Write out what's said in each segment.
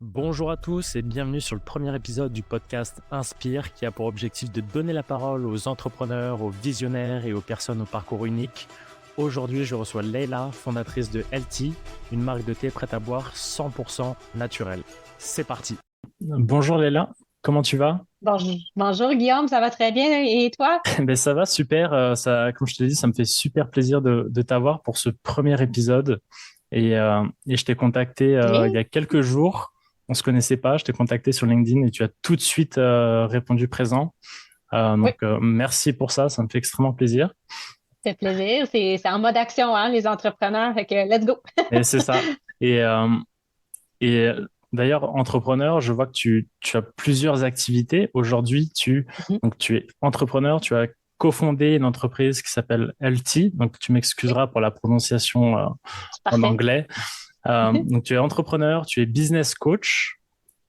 Bonjour à tous et bienvenue sur le premier épisode du podcast Inspire qui a pour objectif de donner la parole aux entrepreneurs, aux visionnaires et aux personnes au parcours unique. Aujourd'hui, je reçois Leila, fondatrice de LT, une marque de thé prête à boire 100% naturelle. C'est parti. Bonjour Leila, comment tu vas? Bonjour Guillaume, ça va très bien et toi? Ben ça va super, comme je te l'ai dit, ça me fait super plaisir de t'avoir pour ce premier épisode. Et je t'ai contacté il y Oui, a quelques jours. On se connaissait pas. Je t'ai contacté sur LinkedIn et tu as tout de suite répondu présent. oui, Merci pour ça. Ça me fait extrêmement plaisir. ça fait plaisir. C'est en mode action, hein, les entrepreneurs. Fait que let's go. Et c'est ça. Et, euh, et d'ailleurs, entrepreneur, je vois que tu as plusieurs activités. Aujourd'hui, Mhm. donc tu es entrepreneur. Tu as cofondé une entreprise qui s'appelle LT. Donc, tu Oui, m'excuseras pour la prononciation c'est en parfait. anglais. Donc, tu es entrepreneur, tu es business coach.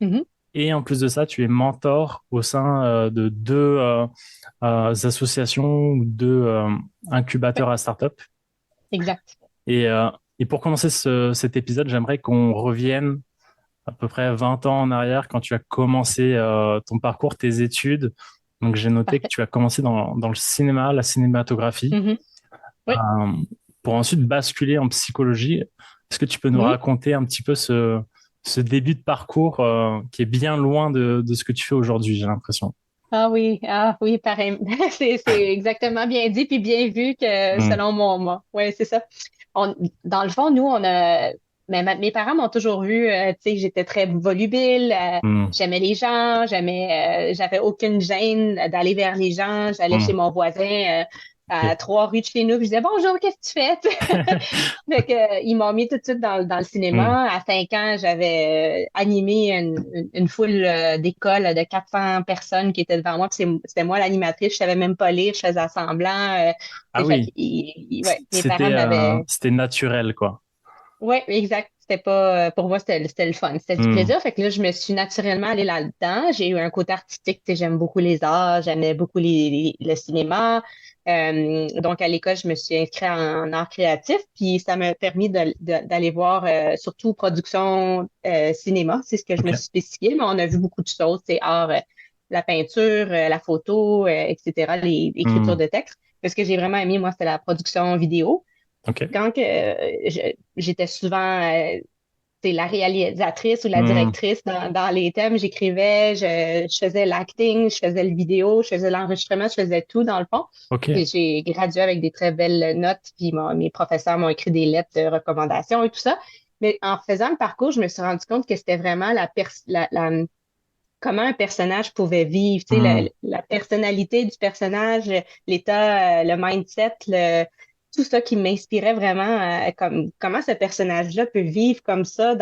Mhm. Et en plus de ça, tu es mentor au sein de deux associations ou deux Oui, incubateurs à start-up. exact. Et, euh, et pour commencer cet épisode, j'aimerais qu'on revienne à peu près 20 ans en arrière quand tu as commencé ton parcours, tes études. Donc j'ai noté que Parfait. tu as commencé dans le cinéma, la cinématographie, Mhm. Oui. euh, pour ensuite basculer en psychologie. Est-ce que tu peux nous Mhm. raconter un petit peu ce début de parcours qui est bien loin de ce que tu fais aujourd'hui, j'ai l'impression. Ah oui, pareil. C'est exactement bien dit puis bien vu que Hmm. selon moi. Oui, c'est ça. Dans le fond, nous, mes parents m'ont toujours vu, tu sais, j'étais très volubile, Hmm. j'aimais les gens, j'avais aucune gêne d'aller vers les gens. J'allais Hmm. chez mon voisin, à Ok. 3 rues de chez nous, puis je disais bonjour, qu'est-ce que tu fais? Fait que, ils m'ont mis tout de suite dans le Hmm. cinéma. À 5 ans, j'avais animé une foule d'école de 400 personnes qui étaient devant moi. Puis c'était moi l'animatrice. Je savais même pas lire, je faisais semblant. Ah Fait que, oui, ouais, mes parents c'était m'avaient. c'était naturel, quoi. Ouais, exact. C'était pas. Pour moi, c'était le fun. C'était du Hmm. plaisir. Fait que là, je me suis naturellement allée là-dedans. J'ai eu un côté artistique. Tu sais, j'aime beaucoup les arts, j'aimais beaucoup le cinéma. Donc, à l'école, je me suis inscrite en art créatif. Puis, ça m'a permis d'aller voir surtout production cinéma. C'est ce que je me Ok. suis spécifiée. Mais on a vu beaucoup de choses. C'est art, la peinture, la photo, etc., l'écriture Hmm. de texte. Mais ce que j'ai vraiment aimé, moi, c'était la production vidéo Ok. quand que, j'étais souvent c'est la réalisatrice ou la Hmm. directrice dans les thèmes, j'écrivais, je faisais l'acting, je faisais le vidéo, je faisais l'enregistrement, je faisais tout dans le fond. Ok. Puis j'ai gradué avec des très belles notes, puis mes professeurs m'ont écrit des lettres de recommandation et tout ça. Mais en faisant le parcours, je me suis rendu compte que c'était vraiment comment un personnage pouvait vivre, tu sais, Hmm. la personnalité du personnage, l'état, le mindset, tout ça qui m'inspirait vraiment, comme comment ce personnage-là peut vivre comme ça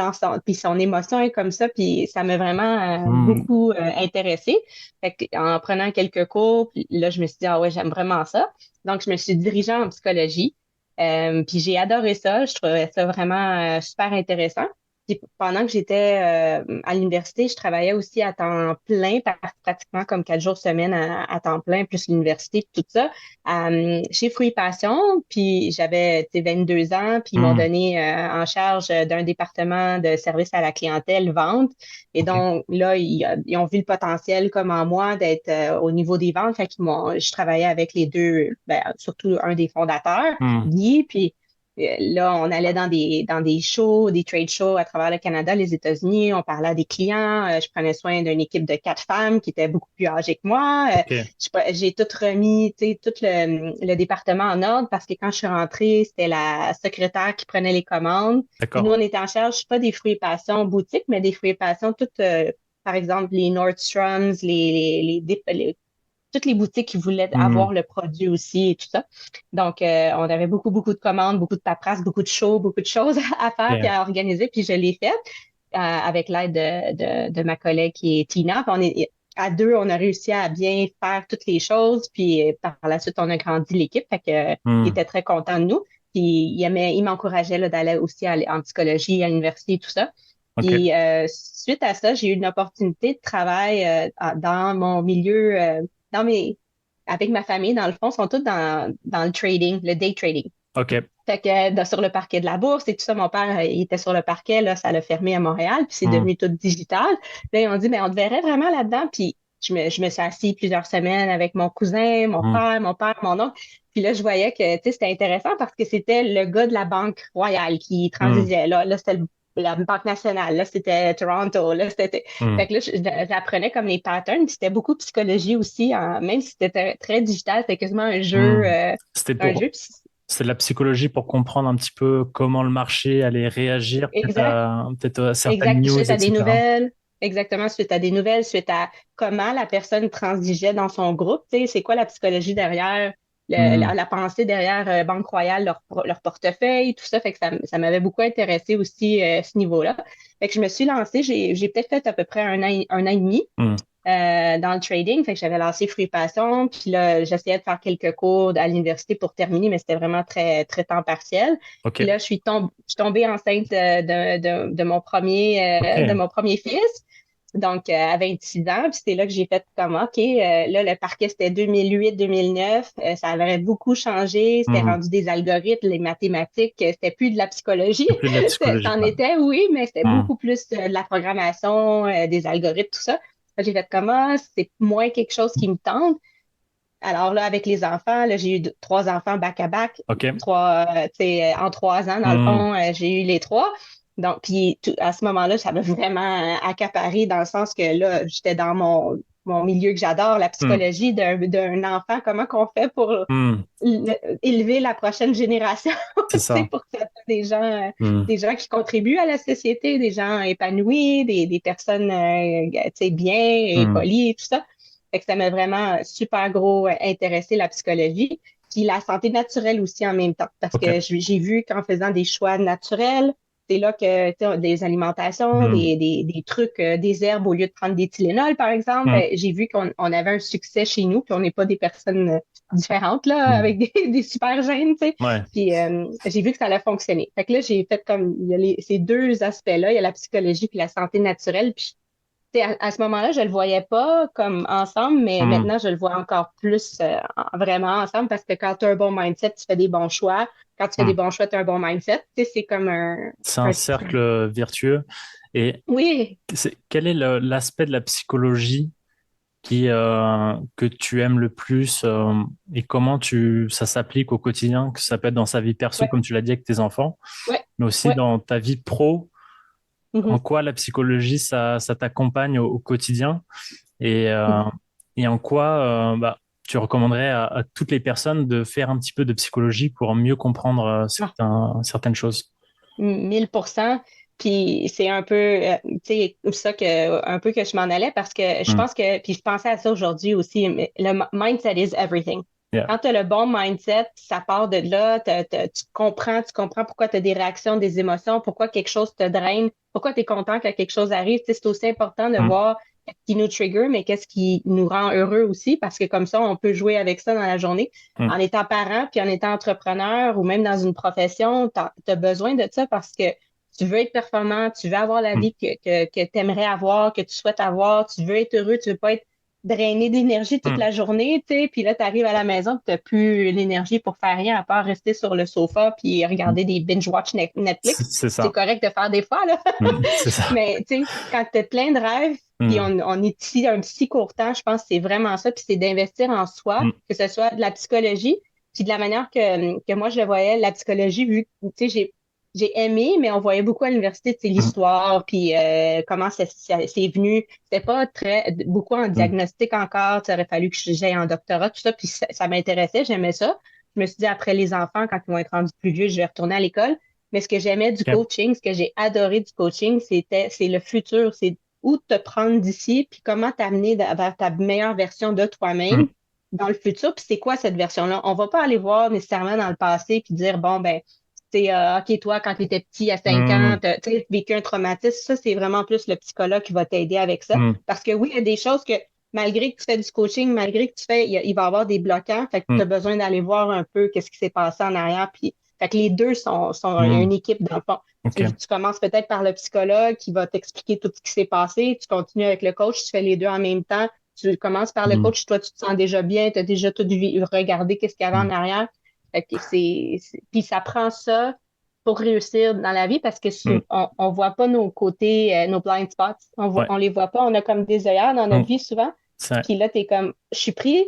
puis son émotion est comme ça, puis ça m'a vraiment Hmm. beaucoup intéressée. Fait que, en prenant quelques cours, puis là, je me suis dit, ah ouais, j'aime vraiment ça. Donc, je me suis dirigée en psychologie. Puis j'ai adoré ça. Je trouvais ça vraiment super intéressant. Puis pendant que j'étais à l'université, je travaillais aussi à temps plein, pratiquement comme 4 jours semaine à temps plein, plus l'université, puis tout ça, chez Fruits Passion. Puis j'avais tu sais, 22 ans, puis ils m'ont Hmm. donné en charge d'un département de service à la clientèle, vente. Et Ok. donc là, ils ont vu le potentiel comme en moi d'être au niveau des ventes. Fait qu'ils je travaillais avec les deux, ben, surtout un des fondateurs, Hmm. Guy, puis là, on allait dans des shows, des trade shows à travers le Canada, les États-Unis. On parlait à des clients. Je prenais soin d'une équipe de 4 femmes qui étaient beaucoup plus âgées que moi. Ok. J'ai tout remis, tu sais, tout le département en ordre parce que quand je suis rentrée, c'était la secrétaire qui prenait les commandes. Puis nous, D'accord. on était en charge, pas des fruits et passions boutiques, mais des fruits et passions, toutes, par exemple, les Nordstroms, toutes les boutiques qui voulaient Hmm. avoir le produit aussi et tout ça. Donc, on avait beaucoup, beaucoup de commandes, beaucoup de paperasse, beaucoup de shows, beaucoup de choses à faire puis Ok. à organiser. Puis je l'ai fait avec l'aide de ma collègue qui est Tina. Puis à deux, on a réussi à bien faire toutes les choses. Puis par la suite, on a grandi l'équipe. Fait que, il Hmm. était très content de nous. Puis il m'encourageait là, d'aller aussi en psychologie, à l'université et tout ça. Ok. Puis suite à ça, j'ai eu une opportunité de travail dans mon milieu, dans mes, avec ma famille, dans le fond, sont tous dans le trading, le day trading. Ok. Fait que sur le parquet de la Bourse et tout ça, mon père, il était sur le parquet, là, ça l'a fermé à Montréal, puis c'est Hmm. devenu tout digital. Là, ils ont dit, mais on te verrait vraiment là-dedans. Puis je me suis assise plusieurs semaines avec mon cousin, Hmm. mon père, mon oncle. Puis là, je voyais que, tu sais, c'était intéressant parce que c'était le gars de la Banque Royale qui Hmm. transigeait. Là, c'était la Banque nationale. Là, c'était Toronto. Là, c'était... Hmm. Fait que là, j'apprenais comme les patterns. Puis c'était beaucoup de psychologie aussi. Même si c'était très digital, c'était quasiment un jeu. Hmm. C'était Un pour, jeu. c'est de la psychologie pour comprendre un petit peu comment le marché allait réagir Exact. peut-être à certaines Exact. news, Suite à des etc. nouvelles. Exactement, suite à des nouvelles, suite à comment la personne transigeait dans son groupe. Tu sais, c'est quoi la psychologie derrière, Hmm. la pensée derrière Banque Royale, leur portefeuille, tout ça. Fait que ça m'avait beaucoup intéressé aussi ce niveau-là. Fait que je me suis lancée, j'ai peut-être fait à peu près un an et demi Hmm. dans le trading. Fait que j'avais lancé Fruits Passion. Puis là, j'essayais de faire quelques cours à l'université pour terminer, mais c'était vraiment très, très temps partiel. Ok. Puis là, je suis tombée enceinte de Ok. mon premier fils. Donc, à 6 ans, puis c'était là que j'ai fait comme, OK, là, le parquet, c'était 2008-2009, ça avait beaucoup changé, c'était Hmm. rendu des algorithmes, les mathématiques, c'était plus de la psychologie. C'est plus de la psychologie. C'en Ouais. était, oui, mais c'était Hmm. beaucoup plus de la programmation, des algorithmes, tout ça. J'ai fait comment, c'est moins quelque chose qui me tente. Alors là, avec les enfants, là, j'ai eu trois enfants back-à-back, Ok. tu sais, en 3 ans, dans le Hmm. fond, j'ai eu les trois. Donc, puis à ce moment-là, ça m'a vraiment accaparé dans le sens que là, j'étais dans mon milieu que j'adore, la Hmm. psychologie d'un enfant, comment qu'on fait pour Hmm. élever la prochaine génération, C'est tu sais, ça. pour que ça soit Hmm. des gens qui contribuent à la société, des gens épanouis, des personnes, tu sais, bien et Hmm. polies et tout ça. Fait que ça m'a vraiment super gros intéressé la psychologie. Puis la santé naturelle aussi en même temps, parce Ok. que j'ai vu qu'en faisant des choix naturels, c'est là que tu sais, des alimentations, Hmm. des trucs, des herbes au lieu de prendre des Tylenol, par exemple, Hmm. j'ai vu qu'on avait un succès chez nous, puis on n'est pas des personnes différentes, là, Hmm. avec des super gènes, tu sais. Ouais. Puis j'ai vu que ça allait fonctionner. Fait que là, j'ai fait comme, il y a ces deux aspects-là, il y a la psychologie puis la santé naturelle. Puis tu sais, à ce moment-là, je le voyais pas comme ensemble, mais Hmm. maintenant, je le vois encore plus vraiment ensemble parce que quand tu as un bon mindset, tu fais des bons choix. Quand tu fais des Hmm. bons choix, tu as un bon mindset. Tu sais, c'est comme C'est un un... cercle vertueux. Et Oui, quel est l'aspect de la psychologie que tu aimes le plus et comment ça s'applique au quotidien, que ça peut être dans sa vie perso, ouais, comme tu l'as dit avec tes enfants, ouais. mais aussi Ouais. dans ta vie pro, en Mhm, quoi la psychologie, ça t'accompagne au quotidien et, euh, mhm. et en quoi tu recommanderais à toutes les personnes de faire un petit peu de psychologie pour mieux comprendre Ah, certaines choses. 1000%. Puis c'est un peu, tu sais, ça un peu que je m'en allais parce que je Hmm. pense que, puis je pensais à ça aujourd'hui aussi, mais mindset is everything. Yeah. Quand tu as le bon mindset, ça part de là, tu comprends pourquoi tu as des réactions, des émotions, pourquoi quelque chose te draine, pourquoi tu es content que quelque chose arrive. Tu sais, c'est aussi important de Hmm. voir ce qui nous trigger, mais qu'est-ce qui nous rend heureux aussi, parce que comme ça, on peut jouer avec ça dans la journée. Hmm. En étant parent, puis en étant entrepreneur ou même dans une profession, tu as besoin de ça parce que tu veux être performant, tu veux avoir la Hmm. vie que tu aimerais avoir, que tu souhaites avoir, tu veux être heureux, tu veux pas être drainé d'énergie toute Hmm. la journée, tu sais, puis là, tu arrives à la maison, tu n'as plus l'énergie pour faire rien à part rester sur le sofa puis Hmm. regarder des binge-watch Netflix. C'est C'est ça. correct de faire des fois, là. Hmm. C'est ça. Mais tu sais, quand tu as plein de rêves, puis Hmm. on est ici un si court temps, je pense que c'est vraiment ça, puis c'est d'investir en soi, Hmm. que ce soit de la psychologie, puis de la manière que moi je le voyais, la psychologie, vu que, tu sais, j'ai aimé, mais on voyait beaucoup à l'université, tu sais, Hmm. l'histoire, puis comment c'est venu. C'était pas beaucoup en Hmm. diagnostic encore, tu sais, il aurait fallu que j'aille en doctorat, tout ça, puis ça m'intéressait, j'aimais ça. Je me suis dit, après les enfants, quand ils vont être rendus plus vieux, je vais retourner à l'école. Mais ce que j'aimais du Ok. coaching, ce que j'ai adoré du coaching, c'est le futur, c'est où te prendre d'ici, puis comment t'amener vers ta meilleure version de Hmm. toi-même dans le futur, puis c'est quoi cette version-là? On va pas aller voir nécessairement dans le passé puis dire, bon, ben, c'est OK, toi, quand tu étais petit, à 5 ans, Hmm. tu as vécu un traumatisme. Ça, c'est vraiment plus le psychologue qui va t'aider avec ça. Hmm. Parce que oui, il y a des choses que, malgré que tu fais du coaching, malgré que tu fais, il va y avoir des bloquants. Fait que tu Hmm. as besoin d'aller voir un peu qu'est-ce qui s'est passé en arrière. Puis, fait que les deux sont Hmm. une équipe dans le fond. Ok. Tu commences peut-être par le psychologue qui va t'expliquer tout ce qui s'est passé. Tu continues avec le coach, tu fais les deux en même temps. Tu commences par le Hmm. coach, toi, tu te sens déjà bien, tu as déjà tout regardé, qu'est-ce qu'il y avait Hmm. en arrière. Fait que puis ça prend ça pour réussir dans la vie parce que Mm. on voit pas nos côtés, nos blind spots. Ouais. On les voit pas. On a comme des œillères dans notre Mm. vie souvent. C'est vrai. Puis là, t'es comme, je suis pris,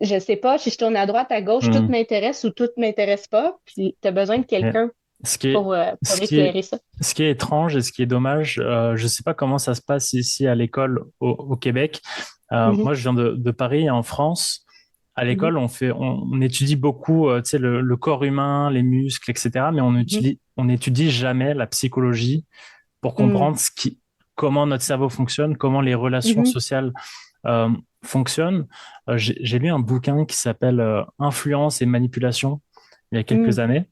je sais pas si je tourne à droite, à gauche, tout Mm. m'intéresse ou tout m'intéresse pas. Puis t'as besoin de Ouais. quelqu'un Ce qui est, pour ce qui est, éclairer ça. ce qui est étrange et ce qui est dommage, je sais pas comment ça se passe ici à l'école au Québec. Mhm, Moi, je viens de Paris, en France. À mhm, l'école, on étudie beaucoup, tu sais, le corps humain, les muscles, etc. Mais mhm, on étudie jamais la psychologie pour comprendre comment notre cerveau fonctionne, comment les relations mhm, sociales euh, fonctionnent. J'ai lu un bouquin qui s'appelle Influence et manipulation il y a quelques mhm. années.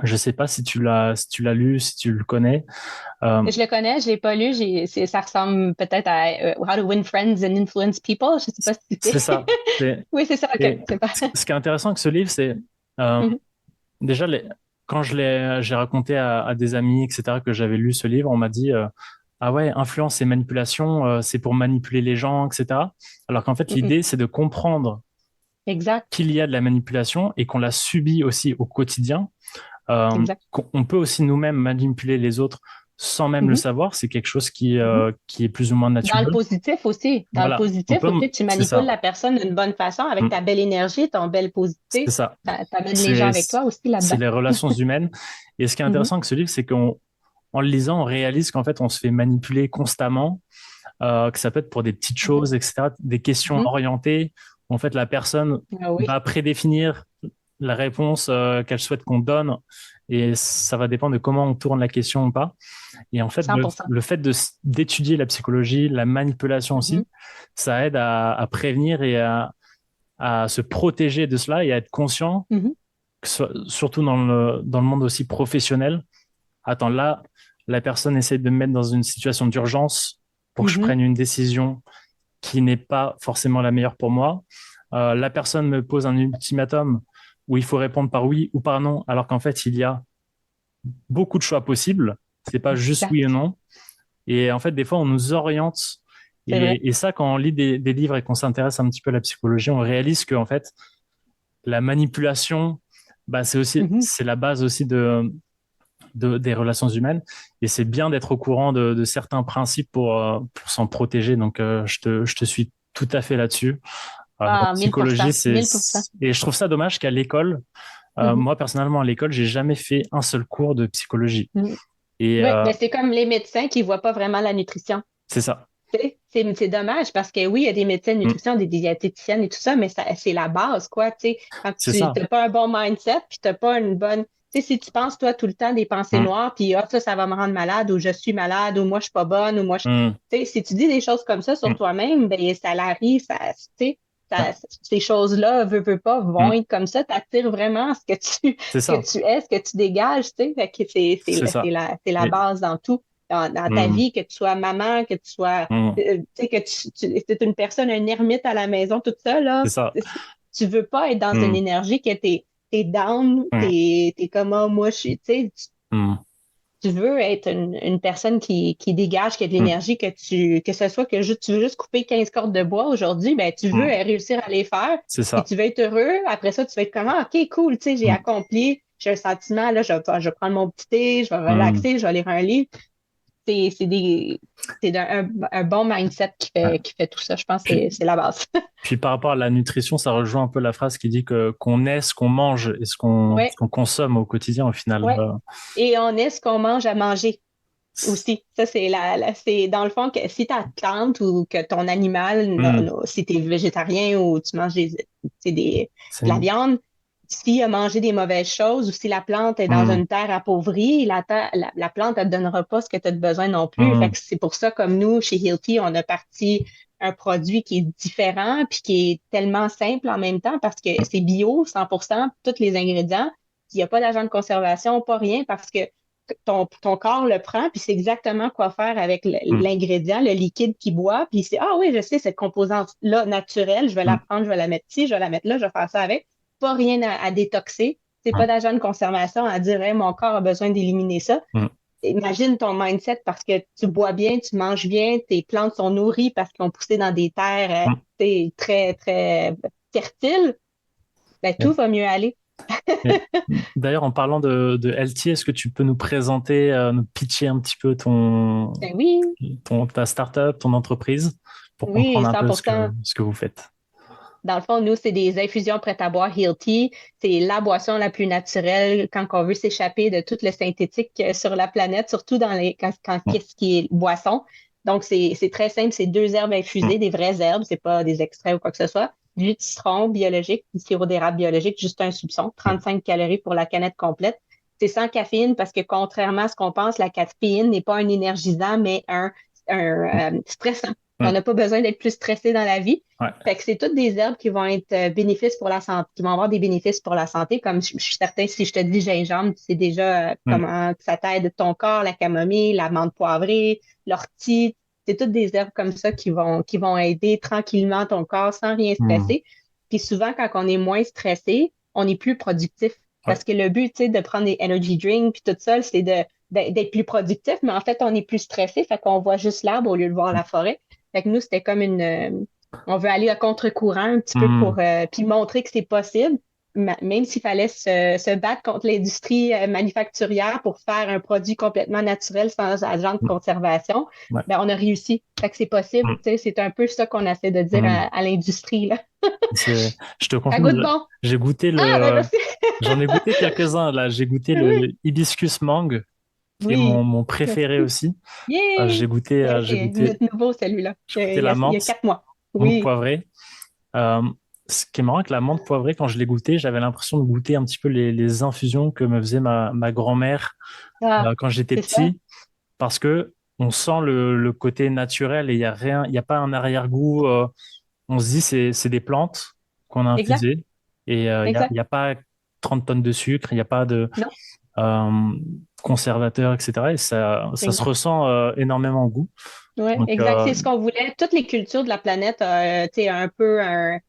Je sais pas si tu l'as lu, si tu le connais. Euh, Je le connais, je l'ai pas lu. Ça ressemble peut-être à How to Win Friends and Influence People. Je sais pas si c'est c'est. ça. Oui, c'est ça. OK. Et C'est pas. ce qui est intéressant avec ce livre, c'est euh, Mhm, déjà quand j'ai raconté à des amis, etc., que j'avais lu ce livre, on m'a dit ah ouais, influence et manipulation, c'est pour manipuler les gens, etc. Alors qu'en fait, mhm. l'idée, c'est de comprendre Exact. qu'il y a de la manipulation et qu'on la subit aussi au quotidien. Exact. Qu'on peut aussi nous-mêmes manipuler les autres sans même le Mhm, savoir. C'est quelque chose mhm. qui est plus ou moins Dans le naturel. positif aussi. Dans le Voilà, positif aussi, tu c'est manipules ça. la personne d'une bonne façon avec Mm. ta belle énergie, ton belle C'est positivité. ça. T'amènes les gens C'est, avec toi aussi c'est là-dedans. les relations humaines. Et ce qui est Mhm, intéressant avec ce livre, c'est en le lisant, on réalise qu'en fait, on se fait manipuler constamment, que ça peut être pour des petites mhm, choses, etc., des questions mhm. orientées. En fait, la personne Ah oui, va prédéfinir la réponse qu'elle souhaite qu'on donne, et ça va dépendre de comment on tourne la question ou pas. Et en fait, 100%. le fait d'étudier la psychologie, la manipulation Mhm, aussi, ça aide à prévenir et à se protéger de cela et à être conscient, mhm, surtout dans le monde aussi professionnel. Attends, là, la personne essaie de me mettre dans une situation d'urgence pour que je mhm. prenne une décision qui n'est pas forcément la meilleure pour moi. La personne me pose un ultimatum où il faut répondre par oui ou par non, alors qu'en fait, il y a beaucoup de choix possibles. C'est pas juste oui ou Exact. non. Et en fait, des fois, on nous oriente. C'est vrai. Et ça, quand on lit des livres et qu'on s'intéresse un petit peu à la psychologie, on réalise que, en fait, la manipulation, bah, Mhm. c'est la base aussi des relations humaines. Et c'est bien d'être au courant de certains principes pour s'en protéger. Donc, je te suis tout à fait là-dessus. La Ah, mille pour psychologie, cent, 1000%. et je trouve ça dommage qu'à l'école, Mhm, moi, personnellement, à l'école, j'ai jamais fait un seul cours de psychologie. mhm. Et Oui, mais c'est comme les médecins qui voient pas vraiment la nutrition. c'est ça. Tu sais, c'est dommage parce que oui, il y a des médecins de Mm. nutrition, des diététiciennes et tout ça, mais c'est la base, quoi. Tu sais, quand C'est tu ça. n'as pas un bon mindset, puis tu n'as pas une bonne. Tu sais, si tu penses, toi, tout le temps des pensées Mm. noires, puis ah, ça va me rendre malade, ou je suis malade, ou moi, je suis pas bonne, ou moi, je. Mm. Tu sais, si tu dis des choses comme ça sur Mm. toi-même, ben, ça l'arrive, tu sais, Ouais. ces choses-là, veux pas, vont Mm. être comme ça. Tu attires vraiment C'est ce que ça. tu es, ce que tu dégages, tu sais. Fait que C'est ça. c'est la Et, base dans tout. Dans ta mm. vie, que tu sois maman, que tu sois Mm. tu sais, que es une personne, un ermite à la maison, tout ça, là, C'est ça. tu veux pas être dans une Mm. énergie que t'es down, Mm. t'es comme, ah, moi, je suis, tu sais, Mm. tu veux être une personne qui dégage, qui a de Mm. l'énergie, que ce soit que tu veux juste couper 15 cordes de bois aujourd'hui, ben, tu veux Mm. réussir à les faire, C'est puis ça. tu vas être heureux. Après ça, tu vas être comme, ah, OK, cool, tu sais, j'ai Mm. accompli, j'ai un sentiment, là, je vais prendre mon petit thé, je vais Mm. relaxer, je vais lire un livre. C'est des, un bon mindset Ouais. qui fait tout ça. Je pense que Puis, c'est la base. puis par rapport à la nutrition, ça rejoint un peu la phrase qui dit que qu'on est ce qu'on mange et Ouais, ce qu'on consomme au quotidien au final. ouais. Et on est ce qu'on mange à manger aussi. Ça, c'est dans le fond que si ta plante ou que ton animal, Mm. si tu es végétarien ou tu manges C'est de la une- viande, s'il a mangé des mauvaises choses ou si la plante est dans Mm. une terre appauvrie, la plante ne te donnera pas ce que tu as besoin non plus. Fait Mm. que c'est pour ça, comme nous, chez Hilti, on a parti un produit qui est différent puis qui est tellement simple en même temps parce que c'est bio, 100%, tous les ingrédients. Il n'y a pas d'agent de conservation, pas rien, parce que ton corps le prend, puis c'est exactement quoi faire avec Mm. l'ingrédient, le liquide qu'il boit, puis c'est, ah oui, je sais, cette composante-là naturelle, je vais la Mm. prendre, je vais la mettre ici, je vais la mettre là, je vais faire ça avec. Pas rien à détoxer. C'est pas Mm. d'agent de conservation à dire, hey, mon corps a besoin d'éliminer ça. Mm. Imagine ton mindset parce que tu bois bien, tu manges bien, tes plantes sont nourries parce qu'elles ont poussé dans des terres Mm. très, très fertiles, ben, tout va mieux aller. Et d'ailleurs, en parlant de LT, est-ce que tu peux nous présenter, nous pitcher un petit peu Ben oui, ta startup, ton entreprise, pour oui, comprendre un peu 100%. ce que vous faites? Dans le fond, nous, c'est des infusions prêtes à boire Heal Tea. C'est la boisson la plus naturelle quand on veut s'échapper de tout le synthétique sur la planète, surtout Mm. qu'est-ce qui est boisson. Donc, c'est très simple. C'est deux herbes Mm. infusées, des vraies herbes. C'est pas des extraits ou quoi que ce soit. Du jus de citron biologique, du sirop d'érable biologique, juste un soupçon. 35 calories pour la canette complète. C'est sans caféine parce que contrairement à ce qu'on pense, la caféine n'est pas un énergisant, mais un stressant. On Mm. n'a pas besoin d'être plus stressé dans la vie. Ouais. Fait que c'est toutes des herbes qui vont être bénéfices pour la santé, qui vont avoir des bénéfices pour la santé. Comme je suis certain, si je te dis gingembre, tu sais déjà Mm. comment ça t'aide ton corps, la camomille, la menthe poivrée, l'ortie. C'est toutes des herbes comme ça qui vont aider tranquillement ton corps sans rien Mm. stresser. Puis souvent, quand on est moins stressé, on est plus productif. Ouais. Parce que le but, tu sais, de prendre des energy drinks puis tout ça, c'est d'être plus productif. Mais en fait, on est plus stressé. Fait qu'on voit juste l'arbre au lieu de voir la forêt. Fait que nous, c'était comme on veut aller à contre-courant un petit peu Mm. pour puis montrer que c'est possible, même s'il fallait se battre contre l'industrie manufacturière pour faire un produit complètement naturel sans agent de Mm. conservation, Ouais. ben on a réussi. Fait que c'est possible. Mm. Tu sais, c'est un peu ça qu'on essaie de dire Mm. à l'industrie, là. Je te Ça confirme, goûte bon. j'ai goûté Ah, ben merci. j'en ai goûté quelques-uns là. J'ai goûté le Oui, hibiscus mangue, qui est oui. mon préféré Merci. aussi. Yeah! Ouais, J'ai c'est goûté, notre nouveau, celui-là. j'ai goûté Il y a 4 mois. menthe Oui. poivrée. Euh, Ce qui est marrant avec la menthe poivrée, quand je l'ai goûté, j'avais l'impression de goûter un petit peu les infusions que me faisait ma grand-mère Ah, quand j'étais c'est ça. petit, parce que on sent le côté naturel et il y a rien, il y a pas un arrière-goût. On se dit c'est des plantes qu'on a Exact, infusées et il exact. y a pas 30 tonnes de sucre, il n'y a pas de Non. euh, conservateurs, etc. Et ça se ressent énormément au goût. Oui, Donc, exact. C'est ce qu'on voulait. Toutes les cultures de la planète, tu sais,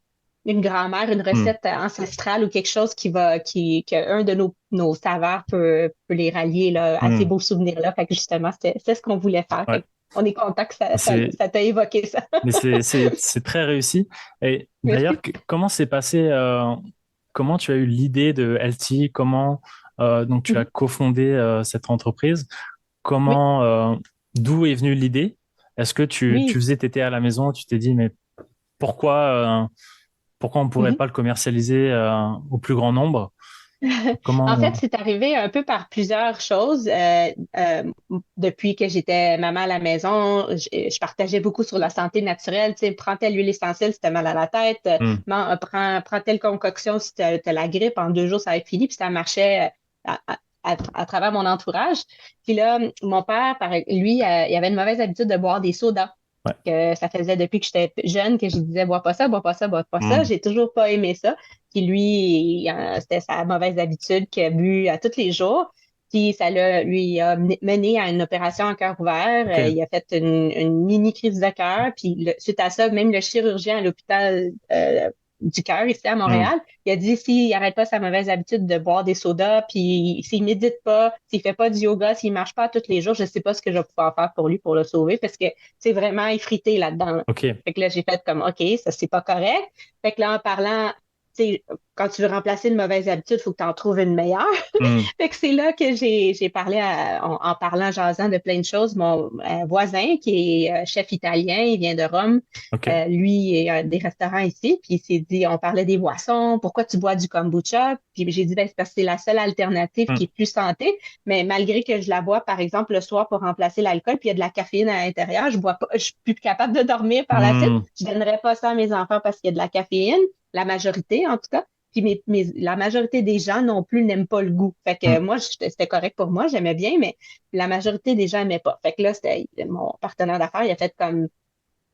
une grand-mère, une hmm, recette ancestrale ou quelque chose que un de nos saveurs peut les rallier là, à ces hmm, beaux souvenirs-là. Fait que justement, c'est ce qu'on voulait faire. ouais. Fait on est content que C'est ça t'a évoqué ça. Mais c'est très réussi. Et d'ailleurs, Merci. comment s'est passé, comment tu as eu l'idée de LT, comment donc tu as Mhm. cofondé cette entreprise, Oui, comment, d'où est venue l'idée? Est-ce que tu oui. faisais, t'étais à la maison, tu t'es dit, mais pourquoi, pourquoi on ne pourrait Mhm. pas le commercialiser au plus grand nombre? En Comment, fait, c'est arrivé un peu par plusieurs choses. Depuis que j'étais maman à la maison, je partageais beaucoup sur la santé naturelle. Tu sais, prends telle huile essentielle si t'as mal à la tête, hmm, prends telle concoction si t'as la grippe, en 2 jours ça va être fini. Puis ça marchait à travers mon entourage. Puis là, mon père, lui, il avait une mauvaise habitude de boire des sodas. ouais, Que ça faisait depuis que j'étais jeune que je disais, bois pas ça, bois pas ça, bois pas ça. hmm, J'ai toujours pas aimé ça. Puis lui, c'était sa mauvaise habitude qu'il a bu à tous les jours. Puis lui a mené à une opération en cœur ouvert. ok, Il a fait une mini crise de cœur. Puis suite à ça, même le chirurgien à l'hôpital du cœur ici à hmm, Montréal, il a dit s'il n'arrête pas sa mauvaise habitude de boire des sodas, puis s'il médite pas, s'il fait pas du yoga, s'il marche pas tous les jours, je sais pas ce que je vais pouvoir faire pour lui pour le sauver parce que c'est vraiment effrité là-dedans, là. ok, Fait que là, j'ai fait comme OK, ça c'est pas correct. Fait que là, en parlant, tu sais, quand tu veux remplacer une mauvaise habitude, il faut que tu en trouves une meilleure. hmm, Fait que c'est là que j'ai parlé en parlant, jasant de plein de choses. Mon voisin, qui est chef italien, il vient de Rome. ok, Lui, il a des restaurants ici. Puis il s'est dit, on parlait des boissons. Pourquoi tu bois du kombucha? Puis j'ai dit, ben, c'est parce que c'est la seule alternative hmm, qui est plus santé. Mais malgré que je la bois, par exemple, le soir pour remplacer l'alcool, puis il y a de la caféine à l'intérieur, je bois pas, je suis plus capable de dormir par la suite. hmm, Je donnerais pas ça à mes enfants parce qu'il y a de la caféine, la majorité en tout cas. Puis la majorité des gens non plus n'aiment pas le goût. Fait que hmm, moi, c'était correct pour moi, j'aimais bien, mais la majorité des gens n'aimaient pas. Fait que là, c'était mon partenaire d'affaires, il a fait comme,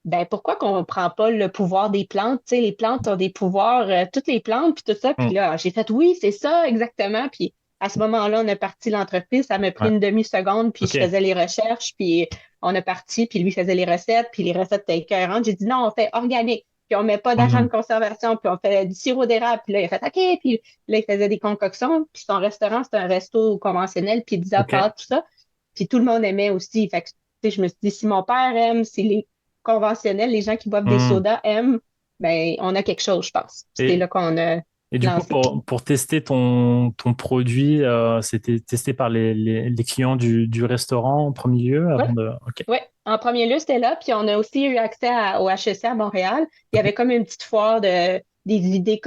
ben pourquoi qu'on prend pas le pouvoir des plantes? Tu sais, les plantes ont des pouvoirs, toutes les plantes, puis tout ça. Puis hmm, là, j'ai fait oui, c'est ça, exactement. Puis à ce moment-là, on a parti l'entreprise. Ça m'a pris ouais, une demi-seconde, puis je ok, faisais les recherches, puis on a parti, puis lui faisait les recettes, puis les recettes étaient écœurantes. J'ai dit non, on fait organique, puis on met pas d'agent de hmm, conservation, puis on fait du sirop d'érable. Puis là, il a fait OK, puis là, il faisait des concoctions, puis son restaurant, c'était un resto conventionnel, pizza, ok, pâtes, tout ça. Puis tout le monde aimait aussi. Fait que, tu sais, je me suis dit, si mon père aime, si les conventionnels, les gens qui boivent des hmm. sodas aiment, ben, on a quelque chose, je pense. C'est Et là qu'on a. Et du coup, lancé. pour tester ton produit, c'était testé par les clients du restaurant en premier lieu Ouais, avant de... OK. ouais. En premier lieu, c'était là. Puis on a aussi eu accès au HEC à Montréal. Il y avait comme une petite foire des idées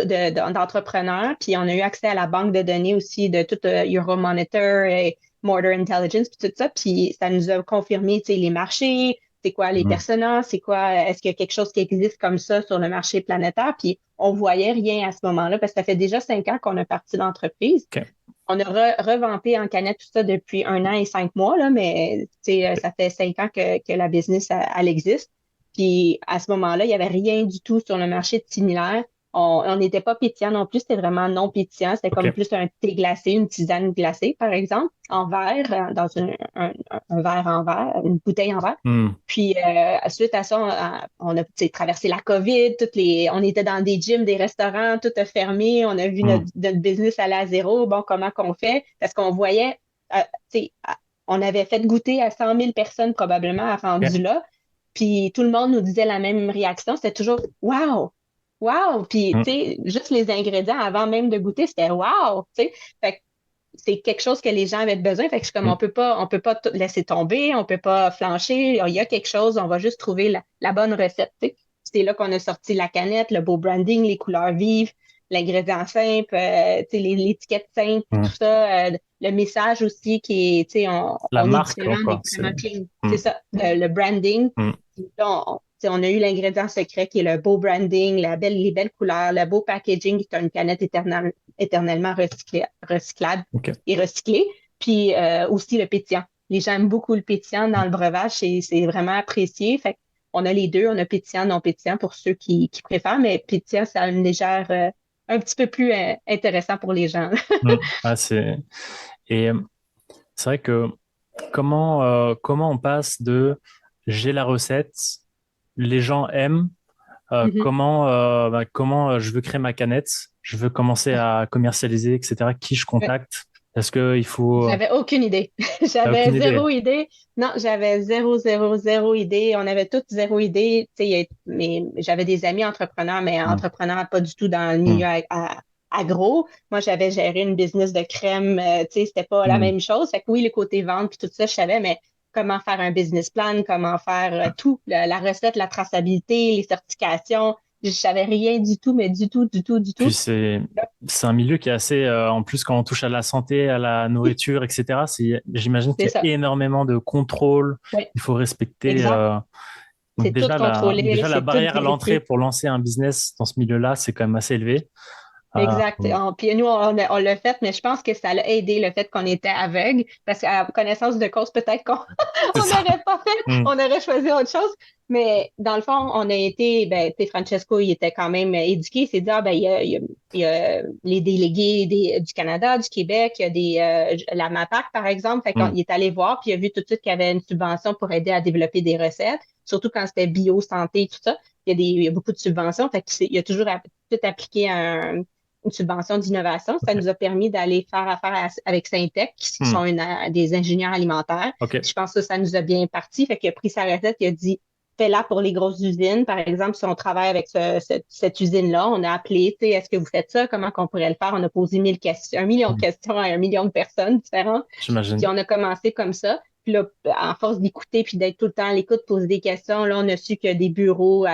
d'entrepreneurs. Puis on a eu accès à la banque de données aussi de tout Euromonitor et Mortar Intelligence, puis tout ça. Puis ça nous a confirmé, tu sais, les marchés, c'est quoi les Mhm. personas, c'est quoi, est-ce qu'il y a quelque chose qui existe comme ça sur le marché planétaire? Puis on voyait rien à ce moment-là parce que ça fait déjà 5 ans qu'on a parti l'entreprise. OK. On a revampé en canette tout ça depuis 1 an et 5 mois, là, mais tu sais, ça fait 5 ans que la business, elle existe. Puis à ce moment-là, il n'y avait rien du tout sur le marché de similaire. On n'était pas pétillant non plus, c'était vraiment non pétillant. C'était comme OK. plus un thé glacé, une tisane glacée, par exemple, en verre, dans un verre en verre, une bouteille en verre. Hmm. Puis suite à ça, on a tu sais, traversé la COVID, on était dans des gyms, des restaurants, tout a fermé, on a vu Hmm. notre business aller à zéro. Bon, comment qu'on fait? Parce qu'on voyait, tu sais, on avait fait goûter à 100 000 personnes probablement à OK. rendu là, puis tout le monde nous disait la même réaction, c'était toujours wow, wow. Puis Hmm. tu sais, juste les ingrédients avant même de goûter, c'était wow, tu sais. Fait que c'est quelque chose que les gens avaient besoin. Fait que je suis comme, Hmm. on peut pas tout laisser tomber, on peut pas flancher. Il y a quelque chose, on va juste trouver la bonne recette, tu sais. C'est là qu'on a sorti la canette, le beau branding, les couleurs vives, l'ingrédient simple, tu sais, l'étiquette simple, puis Hmm. tout ça. Le message aussi qui est, tu sais, La on est marque, différent, on quoi. est vraiment clean. Hmm. C'est ça, le branding. Hmm. Puis là, tu sais, on a eu l'ingrédient secret qui est le beau branding, les belles couleurs, le beau packaging qui est une canette éternellement recyclable OK. et recyclé. Puis aussi le pétillant. Les gens aiment beaucoup le pétillant dans le breuvage, c'est vraiment apprécié. Fait on a les deux, on a pétillant, non pétillant pour ceux qui préfèrent, mais pétillant, ça a une légère, un petit peu plus intéressant pour les gens. Hmm. Ah, et c'est vrai que comment on passe de j'ai la recette, les gens aiment, Mhm. comment je veux créer ma canette, je veux commencer à commercialiser, etc. Qui je Ouais. contacte? Est-ce qu'il faut... J'avais aucune idée. T'as J'avais aucune idée? zéro idée. Non, j'avais zéro idée. On avait toutes zéro idée. Tu sais, mais j'avais des amis entrepreneurs, mais Hmm. entrepreneurs pas du tout dans le Hmm. milieu agro. Moi, j'avais géré une business de crème. Tu sais, c'était pas la Hmm. même chose. Fait que oui, le côté vente puis tout ça, je savais, mais comment faire un business plan, comment faire tout, la recette, la traçabilité, les certifications. Je savais rien du tout, mais du tout, du tout, du Puis tout. c'est un milieu qui est assez, en plus quand on touche à la santé, à la nourriture, etc. J'imagine C'est qu'il y ça. a énormément de contrôle. Oui, Il faut respecter. exact. Donc C'est tout contrôlé, déjà la c'est tout barrière à l'entrée vérifié. pour lancer un business dans ce milieu-là, c'est quand même assez élevé. Euh, Exact. Puis nous, on l'a fait, mais je pense que ça l'a aidé le fait qu'on était aveugle, parce qu'à connaissance de cause, peut-être qu'on c'est on ça. n'aurait pas fait, Hmm. on aurait choisi autre chose. Mais dans le fond, on a été, ben, tu sais, Francesco, il était quand même éduqué. Il s'est dit, ah, ben, il y a les délégués du Canada, du Québec, il y a la MAPAC, par exemple. Fait Hmm. qu'il est allé voir, puis il a vu tout de suite qu'il y avait une subvention pour aider à développer des recettes, surtout quand c'était bio, santé, tout ça. Il y a beaucoup de subventions. Fait qu'il a toujours tout appliqué une subvention d'innovation. Ça OK. nous a permis d'aller faire affaire avec Syntec, qui Hmm. sont des ingénieurs alimentaires. OK. Puis je pense que ça nous a bien parti. Fait qu'il a pris sa recette, il a dit, fais-la pour les grosses usines. Par exemple, si on travaille avec cette usine-là, on a appelé, tu sais, est-ce que vous faites ça? Comment qu'on pourrait le faire? On a posé 1000 questions, 1 million de Hmm. questions à 1 million de personnes différentes. Puis J'imagine. on a commencé comme ça. Puis là, en force d'écouter puis d'être tout le temps à l'écoute, poser des questions, là, on a su qu'il y a des bureaux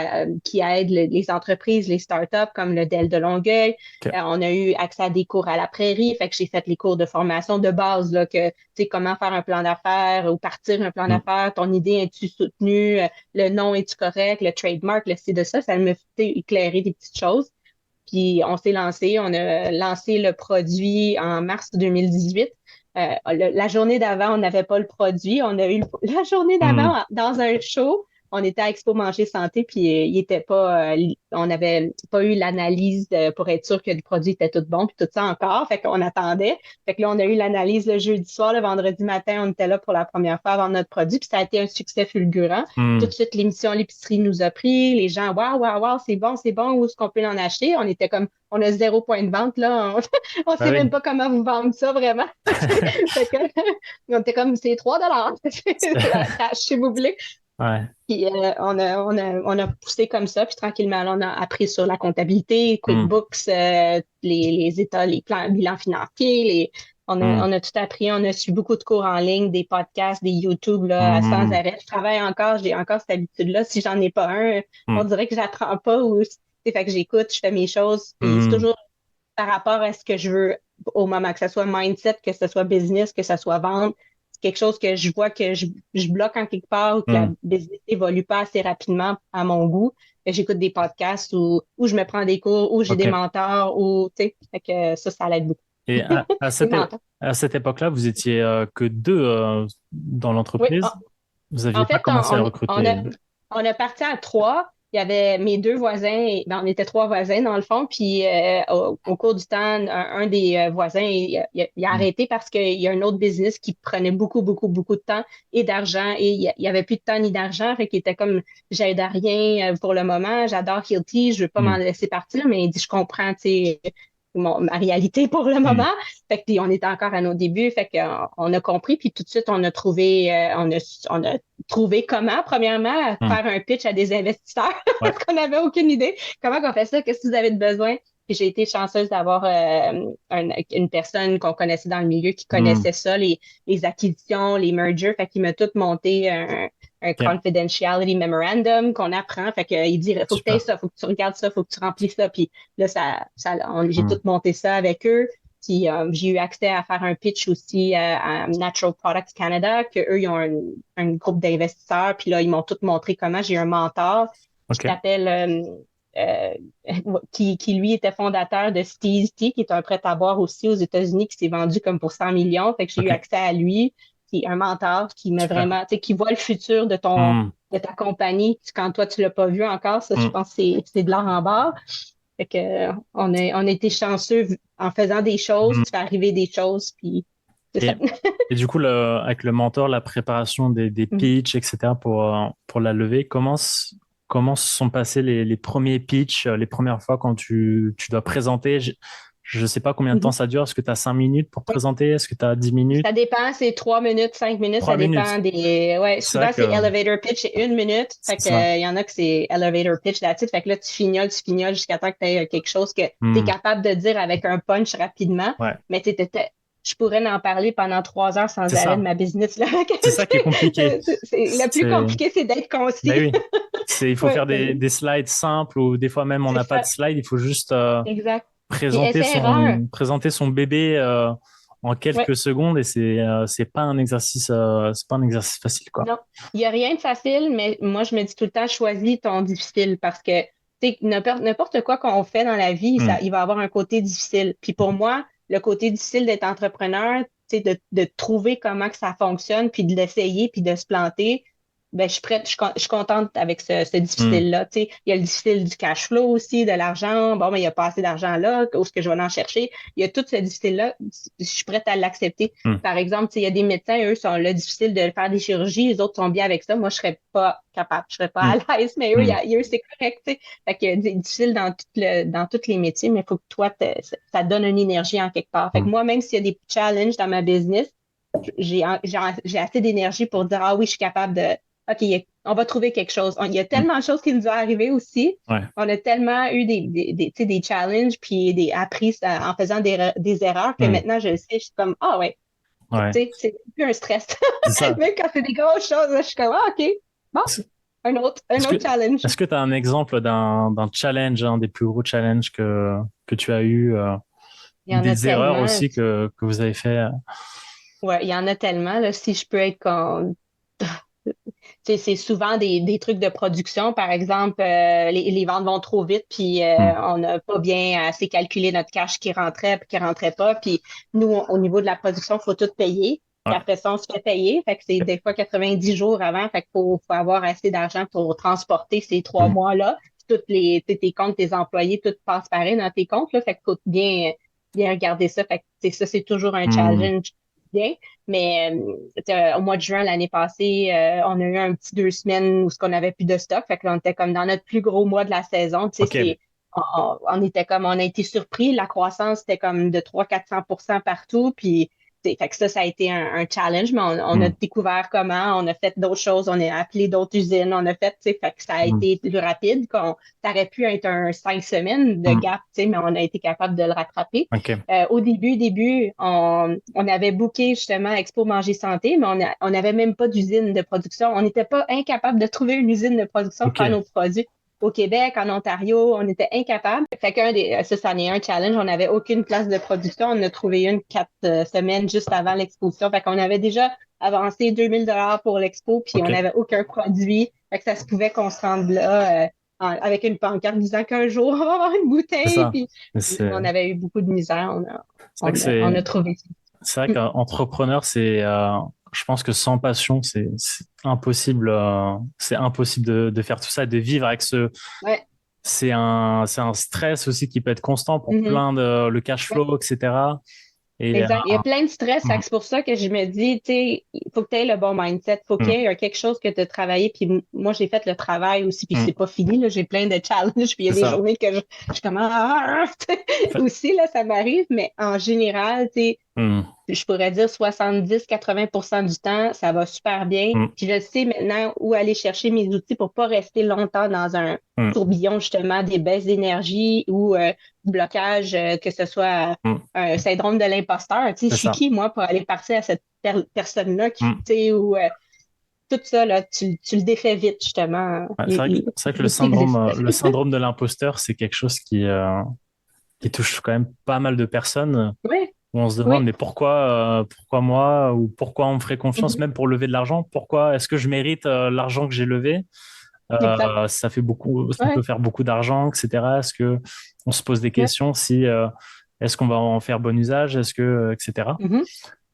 qui aident les entreprises, les startups comme le Dell de Longueuil. OK. On a eu accès à des cours à la prairie. Fait que j'ai fait les cours de formation de base, là, que, tu sais, comment faire un plan d'affaires ou partir un plan Hmm. d'affaires, ton idée est-tu soutenue, le nom est-tu correct, le trademark, le ci, de ça. Ça me fait éclairer des petites choses. Puis on s'est lancé, on a lancé le produit en mars 2018. La journée d'avant, on n'avait pas le produit. On a eu la journée Hmm. d'avant dans un show. On était à Expo Manger Santé, puis il était pas, on n'avait pas eu l'analyse pour être sûr que le produit était tout bon, puis tout ça encore. Fait qu'on attendait. Fait que là, on a eu l'analyse le jeudi soir, le vendredi matin, on était là pour la première fois avant notre produit, puis ça a été un succès fulgurant. Tout Hmm. de suite, l'émission L'épicerie nous a pris. Les gens, waouh, waouh, waouh, c'est bon, où est-ce qu'on peut en acheter? On était comme, on a 0 point de vente, là. On Bah sait même oui. pas comment vous vendre ça, vraiment. Fait que, on était comme, c'est 3 $ cash, si vous voulez. Ouais. Puis on a poussé comme ça, puis tranquillement, là, on a appris sur la comptabilité, Hmm. QuickBooks, les états, les plans, bilans financiers, Hmm. on a tout appris, on a su beaucoup de cours en ligne, des podcasts, des YouTube là, sans Hmm. arrêt. Je travaille encore, j'ai encore cette habitude-là. Si j'en ai pas un, on Hmm. dirait que j'apprends pas ou fait que j'écoute, je fais mes choses, puis c'est Hmm. toujours par rapport à ce que je veux au moment, que ce soit mindset, que ce soit business, que ce soit vente. C'est quelque chose que je vois que je bloque en quelque part ou que la Hmm. business évolue pas assez rapidement à mon goût. Que j'écoute des podcasts ou je me prends des cours ou j'ai des Ok. mentors ou, tu sais, fait que ça l'aide beaucoup. Et Des mentors. à cette époque-là, vous étiez que deux dans Oui, l'entreprise. Vous en n'aviez pas fait, commencé à recruter. on a parti à trois. Il y avait mes deux voisins, ben, on était trois voisins dans le fond, puis au cours du temps, un des voisins, il a Hmm. arrêté parce qu'il y a un autre business qui prenait beaucoup, beaucoup, beaucoup de temps et d'argent, et il y avait plus de temps ni d'argent, fait qu'il était comme, j'aide à rien pour le moment, j'adore Hilti, je veux pas m'en Hmm. laisser partir, mais il dit, je comprends, tu sais, ma réalité pour le Hmm. moment. Fait que, puis on était encore à nos débuts, fait qu'on a compris, puis tout de suite, on a trouvé, on a trouvé comment, premièrement, Hmm. faire un pitch à des investisseurs, Ouais. parce qu'on n'avait aucune idée. Comment on fait ça? Qu'est-ce que vous avez de besoin? Puis j'ai été chanceuse d'avoir une personne qu'on connaissait dans le milieu qui Hmm. connaissait ça, les acquisitions, les mergers. Fait qu'il m'a tout monté un Ok. confidentiality memorandum qu'on apprend. Fait qu'il dit, faut que tu aies Super. ça, faut que tu regardes ça, faut que tu remplis ça. Puis là, j'ai Hmm. tout monté ça avec eux. Puis j'ai eu accès à faire un pitch aussi à Natural Products Canada, que eux ils ont un groupe d'investisseurs. Puis là, ils m'ont tout montré comment. J'ai un mentor qui Ok. s'appelle, euh, qui lui était fondateur de Steezy Tea, qui est un prêt-à-boire aussi aux États-Unis, qui s'est vendu comme pour 100 millions. Fait que j'ai eu Ok. accès à lui, qui est un mentor qui m'a Super. vraiment, tu sais, qui voit le futur Hmm. de ta compagnie quand toi, tu l'as pas vu encore. Ça, je Hmm. pense que c'est de l'or en barre. Fait que, on a été chanceux en faisant des choses, Hmm. tu fais arriver des choses, puis c'est ça. Et, et du coup, avec le mentor, la préparation des pitchs, etc., pour la levée, comment se sont passés les premiers pitchs, les premières fois quand tu dois présenter? Je ne sais pas combien de temps Mhm. ça dure. Est-ce que tu as 5 minutes pour Oui. présenter? Est-ce que tu as 10 minutes? Ça dépend, c'est 3 minutes, 5 minutes, ça 3 minutes. dépend des. Ouais, C'est vrai souvent c'est que elevator pitch, c'est 1 minute. Fait c'est que, ça. il y en a que c'est elevator pitch là-dessus. Fait que là, tu fignoles jusqu'à temps que tu aies quelque chose que tu es Hmm. capable de dire avec un punch rapidement. Ouais, Mais je pourrais en parler pendant 3 heures sans c'est arrêt de ça. ma business, là. C'est ça qui est compliqué. Le plus C'est, compliqué, c'est d'être ben concis. oui. Il faut Oui, faire des slides simples ou des fois même on c'est n'a pas de ça. slides. Il faut juste Exact. Puis essai erreur. présenter son bébé en Ouais. quelques secondes et c'est pas un exercice facile quoi. Non, il n'y a rien de facile, mais moi, je me dis tout le temps, choisis ton difficile parce que tu sais, n'importe quoi qu'on fait dans la vie, Hmm. il va avoir un côté difficile. Puis pour moi, le côté difficile d'être entrepreneur, tu sais, de trouver comment que ça fonctionne, puis de l'essayer, puis de se planter, ben, je suis prête, je suis contente avec ce Hmm. difficile-là. Tu sais, il y a le difficile du cash flow aussi, de l'argent. Bon, mais il n'y a pas assez d'argent là, où est-ce que je vais en chercher? Il y a tout ce difficile-là, je suis prête à l'accepter. Hmm. Par exemple, tu sais, il y a des médecins, eux, sont là, difficile de faire des chirurgies, les autres sont bien avec ça. Moi, je serais pas capable, je serais pas Hmm. à l'aise, mais eux, Hmm. eux, c'est correct, tu sais. Fait que c'est difficile dans tous les métiers, mais il faut que toi, ça te donne une énergie en quelque part. Fait que Hmm. moi, même s'il y a des challenges dans ma business, j'ai assez d'énergie pour dire, ah oui, je suis capable de, OK, on va trouver quelque chose. Il y a Hmm. tellement de choses qui nous ont arrivé aussi. Ouais, On a tellement eu tu sais, des challenges, puis appris en faisant des erreurs que Hmm. maintenant, je le sais, je suis comme, ah ouais, tu Ouais, sais, c'est plus un stress. c'est ça. Même quand c'est des grosses choses, là, je suis comme, ah, OK, bon, Est-ce un est-ce que autre challenge. est-ce que tu as un exemple d'un challenge, un des plus gros challenges que tu as eu Il y ou en a des erreurs tellement. aussi que vous avez fait? Ouais, il y en a tellement, là, si je peux être comme. C'est souvent des trucs de production. Par exemple, les ventes vont trop vite, puis Hmm. on n'a pas bien assez calculé notre cash qui rentrait puis qui rentrait pas. Puis nous, au niveau de la production, il faut tout payer. Puis Ouais. après ça, on se fait payer. Fait que c'est des fois 90 jours avant. Fait qu'il faut avoir assez d'argent pour transporter ces trois Hmm. mois-là. Puis tes comptes, tes employés, tout passe pareil dans tes comptes, là. Fait qu'il faut bien regarder ça. Fait que ça, c'est toujours un Hmm. challenge bien. Mais au mois de juin l'année passée, on a eu un petit 2 semaines où on n'avait plus de stock. Fait que là, on était comme dans notre plus gros mois de la saison. Tu sais, Ok. on était comme, on a été surpris. La croissance était comme de 300-400% partout. Puis Fait que ça a été un challenge, mais on a Mm. découvert comment, on a fait d'autres choses, on a appelé d'autres usines, on a fait, tu sais, fait que ça a Mm. été plus rapide. Ça aurait pu être un 5 semaines de Mm. gap, tu sais, mais on a été capable de le rattraper. OK. Au début, on avait booké justement Expo Manger Santé, mais on n'avait même pas d'usine de production. On n'était pas incapable de trouver une usine de production pour faire OK. nos produits. Au Québec, en Ontario, on était incapable. Fait ça en est un challenge. On n'avait aucune place de production. On a trouvé une 4 semaines juste avant l'exposition. Fait qu'on avait déjà avancé 2000 $ pour l'expo, puis on OK. n'avait aucun produit. Fait que ça se pouvait qu'on se rende là avec une pancarte disant qu'un jour, on va avoir une C'est bouteille. ça. Puis Mais on avait eu beaucoup de misère. c'est vrai que On a trouvé ça. c'est vrai Mm. qu'entrepreneur, je pense que sans passion, c'est impossible, c'est impossible de faire tout ça, de vivre avec Ouais. c'est un stress aussi qui peut être constant pour Mhm. plein le cash Ouais. flow, etc. Et, Exact. Il y a plein de stress. Fait mm, que c'est pour ça que je me dis, tu sais, il faut que tu aies le bon mindset. Faut qu'il mm, y ait quelque chose que tu as travaillé. Puis moi, j'ai fait le travail aussi. Puis mm, c'est pas fini, là. J'ai plein de challenges. Puis il y a c'est des ça. journées que je suis comme, En fait, aussi, là, ça m'arrive. Mais en général, tu sais, mm, je pourrais dire 70-80% du temps, ça va super bien. mm, Puis je sais maintenant où aller chercher mes outils pour pas rester longtemps dans un mm, tourbillon, justement, des baisses d'énergie ou du blocage, que ce soit mm, un syndrome de l'imposteur. Tu sais, je c'est suis ça. qui, moi, pour aller partir à cette personne-là qui, Mm. tu sais, ou tout ça, là, tu le défais vite, justement, Ouais, c'est vrai que les qui existent. le syndrome de l'imposteur, c'est quelque chose qui touche quand même pas mal de personnes, Oui, où on se demande, oui. mais pourquoi moi, ou pourquoi on me ferait confiance Mhm. même pour lever de l'argent? Pourquoi est-ce que je mérite l'argent que j'ai levé? Exact. Ça peut Ouais, faire beaucoup d'argent, etc. Est-ce que on se pose des ouais. questions si est-ce qu'on va en faire bon usage? Est-ce que, etc. Mhm.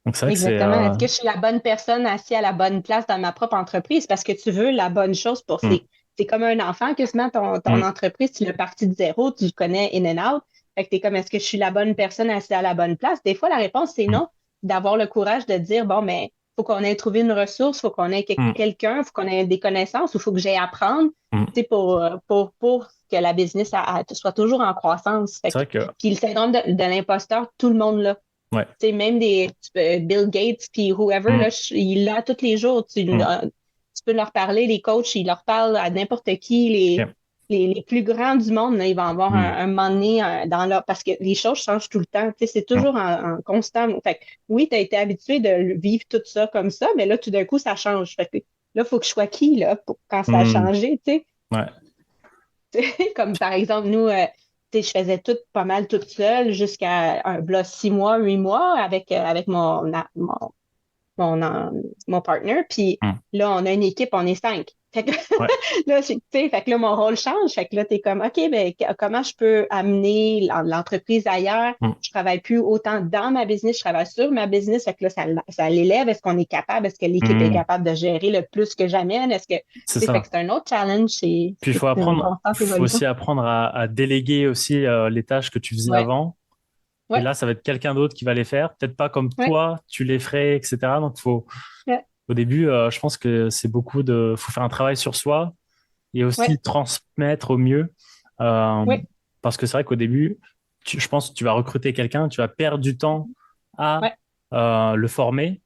Donc c'est vrai que Exactement. Est-ce que je suis la bonne personne assise à la bonne place dans ma propre entreprise? Parce que tu veux la bonne chose pour hmm, c'est comme un enfant, quasiment ton hmm, entreprise, tu l'as parti de zéro, tu le connais in and out. Fait que t'es comme, est-ce que je suis la bonne personne assise à la bonne place? Des fois, la réponse, c'est hmm, non. D'avoir le courage de dire, bon, mais faut qu'on ait trouvé une ressource, faut qu'on ait hmm, quelqu'un, faut qu'on ait des connaissances, ou faut que j'aille apprendre, hmm. tu sais, pour que la business soit toujours en croissance. Fait C'est que, vrai que puis le syndrome de l'imposteur, tout le monde l'a. ouais. Tu sais, même Bill Gates puis whoever, Hmm, là, il l'a tous les jours. hmm, Tu peux leur parler, les coachs, ils leur parlent à n'importe qui, ok, les plus grands du monde, là, ils vont avoir hmm, un moment donné dans leur. Parce que les choses changent tout le temps. Tu sais, c'est hmm, toujours en constant. Fait que, oui, tu as été habitué de vivre tout ça comme ça, mais là, tout d'un coup, ça change. Fait que là, il faut que je sois qui, là, quand ça a hmm, changé, tu sais. ouais. Comme par exemple, nous, tu sais, je faisais tout pas mal toute seule jusqu'à v'là 6 mois, 8 mois avec mon partner. Puis Hmm, là, on a une équipe, on est 5. Fait que ouais. là, tu sais, fait que là, mon rôle change. Fait que là, t'es comme, OK, ben, comment je peux amener l'entreprise ailleurs? Hmm, Je travaille plus autant dans ma business, je travaille sur ma business. Fait que là, ça l'élève. Est-ce qu'on est capable? Est-ce que l'équipe est hmm, capable de gérer le plus que j'amène? c'est Fait que ça. c'est un autre challenge. Puis C'est une constante faut évolution. aussi apprendre à déléguer aussi les tâches que tu faisais Ouais, avant. Et ouais, là, ça va être quelqu'un d'autre qui va les faire. Peut-être pas comme ouais, toi, tu les ferais, etc. Donc, ouais, au début, je pense que faut faire un travail sur soi et ouais, aussi transmettre au mieux. Euh, ouais, Parce que c'est vrai qu'au début, je pense que tu vas recruter quelqu'un, tu vas perdre du temps à ouais. le former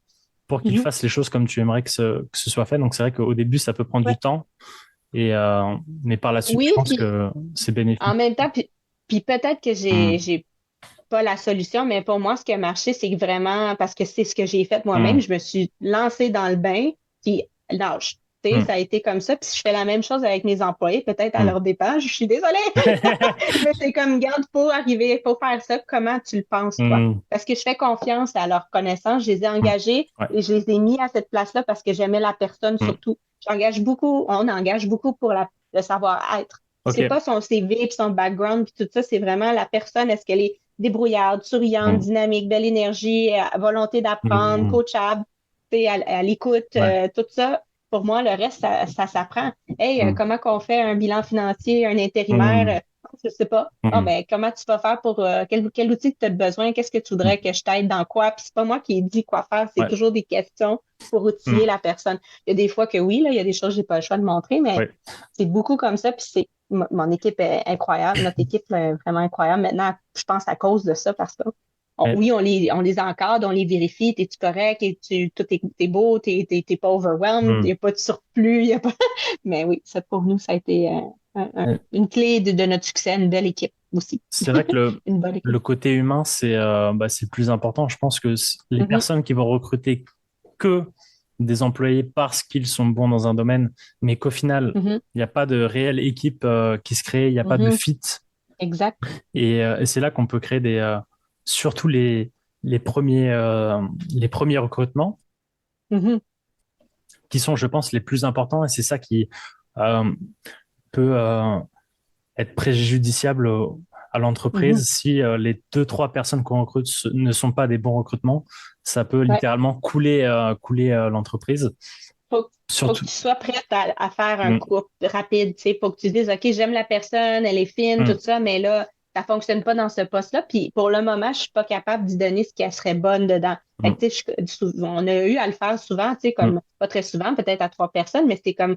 pour qu'il Mhm. fasse les choses comme tu aimerais que ce soit fait. Donc, c'est vrai qu'au début, ça peut prendre du Ouais. temps. Mais par la suite, je Oui, pense puis que c'est en bénéfique. même temps, puis peut-être que Hmm, j'ai pas la solution, mais pour moi, ce qui a marché, c'est que vraiment, parce que c'est ce que j'ai fait moi-même, hmm, je me suis lancée dans le bain, puis nage. Tu sais, hmm, ça a été comme ça. Puis je fais la même chose avec mes employés, peut-être à hmm. leur dépens, je suis désolée. Mais c'est comme, garde, pour arriver, pour faire ça, comment tu le penses, toi? Hmm, Parce que je fais confiance à leur connaissance, je les ai hmm. engagés Ouais. et je les ai mis à cette place-là parce que j'aimais la personne Hmm. surtout. On engage beaucoup pour le savoir-être. C'est Ok. pas son CV puis son background puis tout ça, c'est vraiment la personne. Est-ce qu'elle est débrouillarde, souriante, Hmm, dynamique, belle énergie, volonté d'apprendre, hmm. coachable, tu sais, à l'écoute, Ouais. tout ça. Pour moi, le reste, ça s'apprend. Hey, Hmm, comment qu'on fait un bilan financier, un intérimaire? hmm, Je sais pas. Ah, hmm, ben, comment tu vas faire pour quel outil que tu as besoin? Qu'est-ce que tu hmm. voudrais que je t'aide dans quoi? Puis c'est pas moi qui ai dit quoi faire, c'est Ouais. toujours des questions pour outiller Hmm, la personne. Il y a des fois que oui, là, il y a des choses que j'ai pas le choix de montrer, mais ouais. c'est beaucoup comme ça. Puis mon équipe est incroyable. Notre équipe est vraiment incroyable. Maintenant, je pense à cause de ça, parce que Mais oui, on les encadre, on les vérifie, t'es-tu correct, t'es beau, t'es pas overwhelmed, il hmm. n'y a pas de surplus, y a pas... Mais oui, ça pour nous, ça a été Euh, une clé de notre succès, une belle équipe aussi. c'est vrai que Une bonne le équipe. côté humain, c'est le plus important. Je pense que les Mhm, personnes qui vont recruter que des employés parce qu'ils sont bons dans un domaine, mais qu'au final, mhm, il n'y a pas de réelle équipe qui se crée, il n'y a pas de mhm, fit. exact. Et c'est là qu'on peut créer surtout les les premiers recrutements Mhm, qui sont, je pense, les plus importants. Et c'est ça qui euh, peut être préjudiciable à mhm. l'entreprise si les deux, trois personnes qu'on recrute ne sont pas des bons recrutements. Ça peut Ouais. littéralement couler l'entreprise. Faut, faut que Surtout. tu sois prête à faire un Mm, couple rapide, tu sais. Faut que tu dises, OK, j'aime la personne, elle est fine, tout mm, ça, mais là, ça fonctionne pas dans ce poste-là. Puis pour le moment, je suis pas capable d'y donner ce qu'elle serait bonne dedans. Fait mm, que, tu sais, on a eu à le faire souvent, tu sais, mm, comme, pas très souvent, peut-être à 3 personnes, mais c'était comme,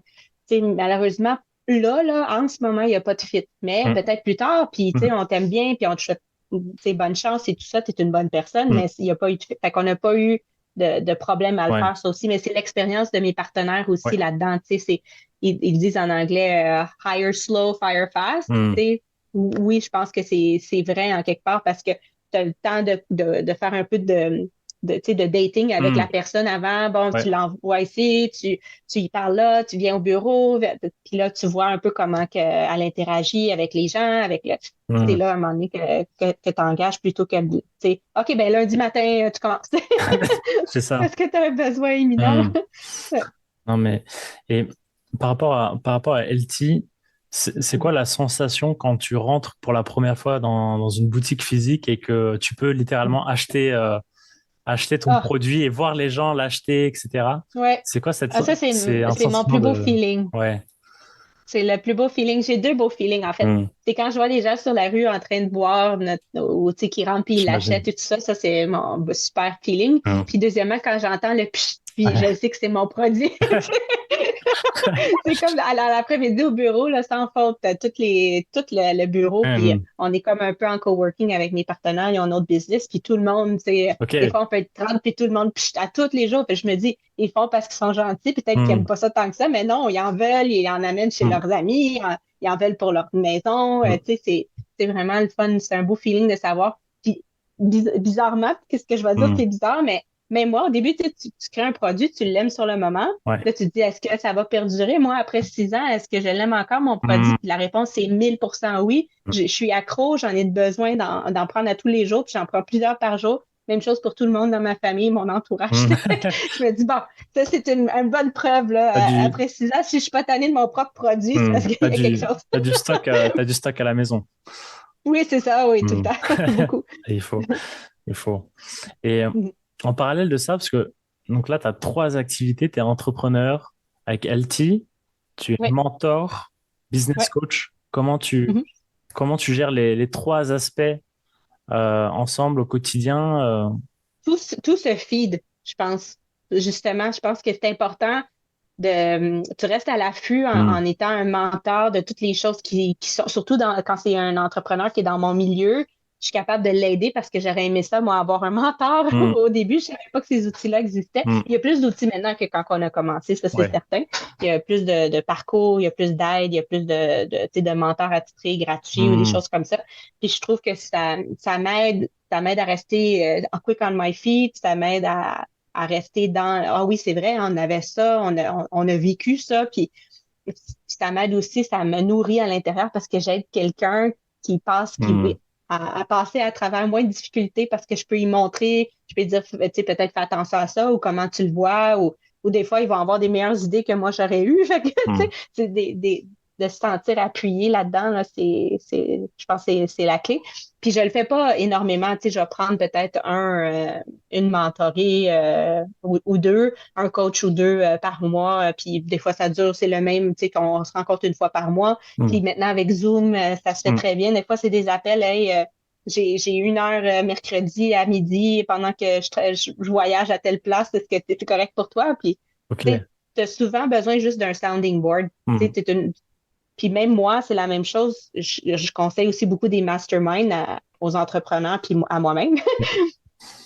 tu sais, malheureusement, là, en ce moment, il n'y a pas de fit. Mais mm, peut-être plus tard, puis, tu sais, mm, on t'aime bien, puis on te souhaite, tu sais, bonne chance et tout ça, tu es une bonne personne, mm. mais il n'y a pas eu de fit. Fait qu'on n'a pas eu de problème à le Ouais, faire, ça aussi. Mais c'est l'expérience de mes partenaires aussi ouais. là-dedans. Tu sais, ils disent en anglais hire slow, fire fast. Mm, Tu sais, oui, je pense que c'est vrai en quelque part parce que tu as le temps de faire un peu tu sais, de dating avec la mm. personne avant. Bon, tu Ouais. l'envoies ici, tu y parles là, tu viens au bureau, puis là, tu vois un peu comment elle interagit avec les gens, avec le. C'est Mm. là, à un moment donné, que tu engages plutôt que, tu sais, OK, ben lundi matin, tu commences. C'est ça. Est-ce que tu as un besoin imminent, là? Mm. Ouais. Non, mais et par rapport à LT, c'est quoi la sensation quand tu rentres pour la première fois dans une boutique physique et que tu peux littéralement acheter ton Ah, produit et voir les gens l'acheter, etc. ouais. C'est quoi Ah, ça, c'est un c'est mon sentiment plus beau de feeling. ouais. C'est le plus beau feeling. J'ai deux beaux feelings, en fait. Mm. C'est quand je vois les gens sur la rue en train de boire ou tu sais, qui rentrent puis ils J'imagine. l'achètent et tout ça. Ça, c'est mon super feeling. Mm. Puis deuxièmement, quand j'entends le pchit, puis je Ouais. sais que c'est mon produit. C'est comme à l'après-midi au bureau, là, sans faute, tout le bureau, puis Mm. on est comme un peu en coworking avec mes partenaires, ils ont notre business, puis tout le monde, des Ok. fois on peut être 30, puis tout le monde, puis à tous les jours, puis je me dis, ils font parce qu'ils sont gentils, peut-être qu'ils Mm. n'aiment pas ça tant que ça, mais non, ils en veulent, ils en amènent chez Mm. leurs amis, ils en veulent pour leur maison, Mm. tu sais, c'est vraiment le fun, c'est un beau feeling de savoir. Puis bizarrement, qu'est-ce que je vais dire, Mm. c'est bizarre, mais moi, au début, tu sais, tu crées un produit, tu l'aimes sur le moment. Ouais. Là, tu te dis, est-ce que ça va perdurer? Moi, après 6 ans, est-ce que je l'aime encore, mon produit? Mm. Puis la réponse, c'est 1000% oui. Je suis accro, j'en ai besoin d'en prendre à tous les jours, puis j'en prends plusieurs par jour. Même chose pour tout le monde dans ma famille, mon entourage. Mm. Je me dis, bon, ça, c'est une bonne preuve, là. T'as du, Après 6 ans, si je suis pas tannée de mon propre produit, c'est parce qu'il y a quelque chose. t'as du stock à la maison. Oui, c'est ça, oui, tout le Mm. temps. Beaucoup. Et il faut. Et Mhm. en parallèle de ça, parce que donc là, tu as trois activités, tu es entrepreneur avec LT, tu es Oui, mentor, business oui. coach. Comment tu gères les trois aspects ensemble au quotidien Tout se feed, je pense. Justement, je pense que c'est important tu restes à l'affût hmm, en étant un mentor de toutes les choses qui sont, surtout quand c'est un entrepreneur qui est dans mon milieu, je suis capable de l'aider parce que j'aurais aimé ça, moi, avoir un mentor hmm, au début. Je savais pas que ces outils-là existaient. hmm, Il y a plus d'outils maintenant que quand on a commencé, ça, c'est ouais. certain. Il y a plus de parcours, il y a plus d'aide, il y a plus tu sais, de mentors attitrés gratuits ou des Hmm, choses comme ça. Puis je trouve que ça m'aide à rester quick on my feet, ça m'aide à rester dans ah oui, c'est vrai, on avait ça, on a vécu ça, puis ça m'aide aussi, ça me nourrit à l'intérieur parce que j'aide quelqu'un qui passe, hmm, à passer à travers moins de difficultés parce que je peux y montrer, je peux dire, tu sais, peut-être fais attention à ça ou comment tu le vois, ou des fois, ils vont avoir des meilleures idées que moi j'aurais eues. Fait que, tu hmm. sais, c'est de se sentir appuyé là-dedans, là, je pense que c'est la clé. Puis je le fais pas énormément, tu sais, je vais prendre peut-être une mentorée ou deux, un coach ou deux par mois, puis des fois ça dure, c'est le même, tu sais, qu'on se rencontre une fois par mois. Hmm, Puis maintenant avec Zoom, ça se fait hmm. très bien. Des fois, c'est des appels, hey, j'ai 1 heure mercredi à midi pendant que je voyage à telle place, est-ce que c'est correct pour toi? Puis tu Ok. as souvent besoin juste d'un sounding board. Tu Hmm, sais, puis même moi, c'est la même chose. Je conseille aussi beaucoup des masterminds aux entrepreneurs puis à moi-même.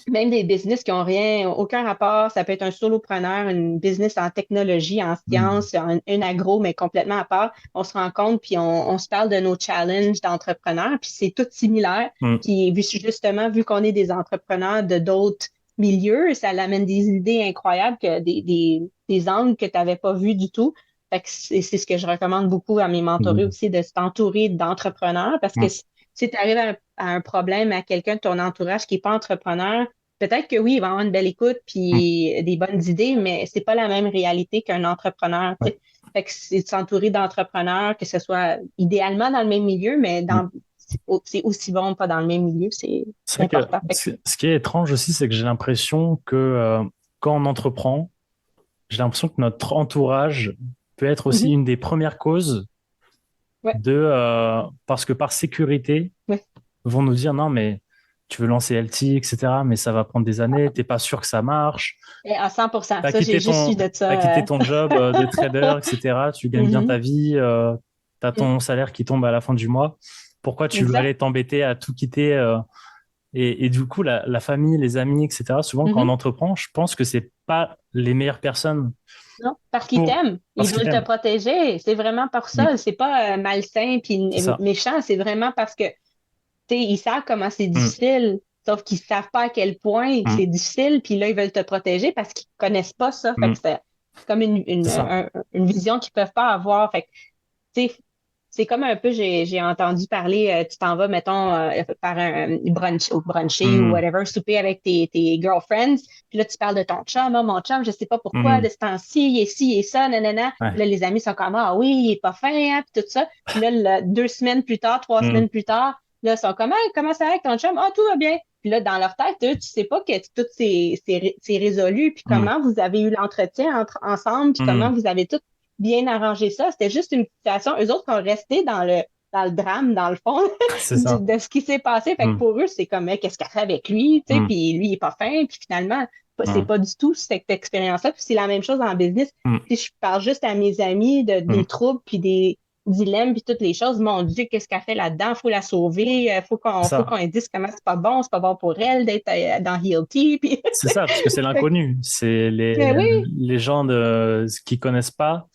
Même des business qui ont rien, aucun rapport. Ça peut être un solopreneur, une business en technologie, en Mm. sciences, une agro, mais complètement à part. On se rencontre puis on se parle de nos challenges d'entrepreneurs, puis c'est tout similaire. Mm. Puis justement, vu qu'on est des entrepreneurs de d'autres milieux, ça l'amène des idées incroyables, des angles que tu n'avais pas vus du tout. Fait que c'est ce que je recommande beaucoup à mes mentorés Mm. aussi, de s'entourer d'entrepreneurs, parce que Mm. si tu arrives à un problème à quelqu'un de ton entourage qui n'est pas entrepreneur, peut-être que oui, il va avoir une belle écoute Mm. puis des bonnes idées, mais c'est pas la même réalité qu'un entrepreneur, tu Ouais. sais. Fait que c'est de s'entourer d'entrepreneurs, que ce soit idéalement dans le même milieu, mais Mm. c'est aussi bon pas dans le même milieu, C'est c'est vrai que important. Fait que, ce qui est étrange aussi, c'est que j'ai l'impression que quand on entreprend, j'ai l'impression que notre entourage peut être aussi mhm, une des premières causes ouais, parce que par sécurité, ouais. vont nous dire non, mais tu veux lancer LT, etc., mais ça va prendre des années, t'es pas sûr que ça marche, Et à 100%. t'as Ça, j'ai quitté juste su ton, de t'as ça. quitté ton job de trader, etc., tu gagnes bien ta Mhm, vie, t'as ton salaire qui tombe à la fin du mois, pourquoi tu veux exact. aller t'embêter à tout quitter et du coup, la famille, les amis, etc., souvent quand on Mhm. entreprend, je pense que c'est pas les meilleures personnes Non, parce qu'ils pour, t'aiment. Ils parce qu'ils veulent te t'aiment. protéger. C'est vraiment par Mm. ça. C'est pas malsain puis C'est ça. méchant. C'est vraiment parce que tu sais, ils savent comment c'est Mm. difficile, sauf qu'ils savent pas à quel point Mm. c'est difficile, puis là, ils veulent te protéger parce qu'ils connaissent pas ça. Fait Mm. que c'est comme C'est ça. une vision qu'ils peuvent pas avoir. Fait que, tu sais, c'est comme un peu, j'ai entendu parler, tu t'en vas, mettons, faire un brunch ou bruncher ou Mm. whatever, souper avec tes girlfriends, puis là, tu parles de ton chum, ah, mon chum, je sais pas pourquoi, Mm. de ce temps-ci, il est ci, il est ça, nanana. Puis Ouais. là, les amis sont comme, ah oui, il est pas fin, hein, puis tout ça. Puis là, 2 semaines plus tard, trois Mm. semaines plus tard, là, ils sont comme, hey, comment ça va avec ton chum? Ah, tout va bien. Puis là, dans leur tête, eux, tu sais pas que tout c'est résolu, puis Mm. comment vous avez eu l'entretien ensemble, puis comment Mm. vous avez tout bien arrangé ça. C'était juste une situation. Eux autres sont restés dans le drame, dans le fond, C'est ça. de ce qui s'est passé. Fait que Mm. pour eux, c'est comme, qu'est-ce qu'elle fait avec lui, tu sais, Mm. puis lui, il est pas fin, puis finalement, c'est Mm. pas du tout cette expérience-là. Puis c'est la même chose en business. Mm. Si je parle juste à mes amis Mm. des troubles, puis des dilemmes, puis toutes les choses, mon Dieu, qu'est-ce qu'elle fait là-dedans? Faut la sauver, C'est faut ça. qu'on lui dise comment c'est pas bon pour elle d'être dans Healty, puis C'est ça, parce que c'est fait que, l'inconnu. C'est oui, les gens qui connaissent pas,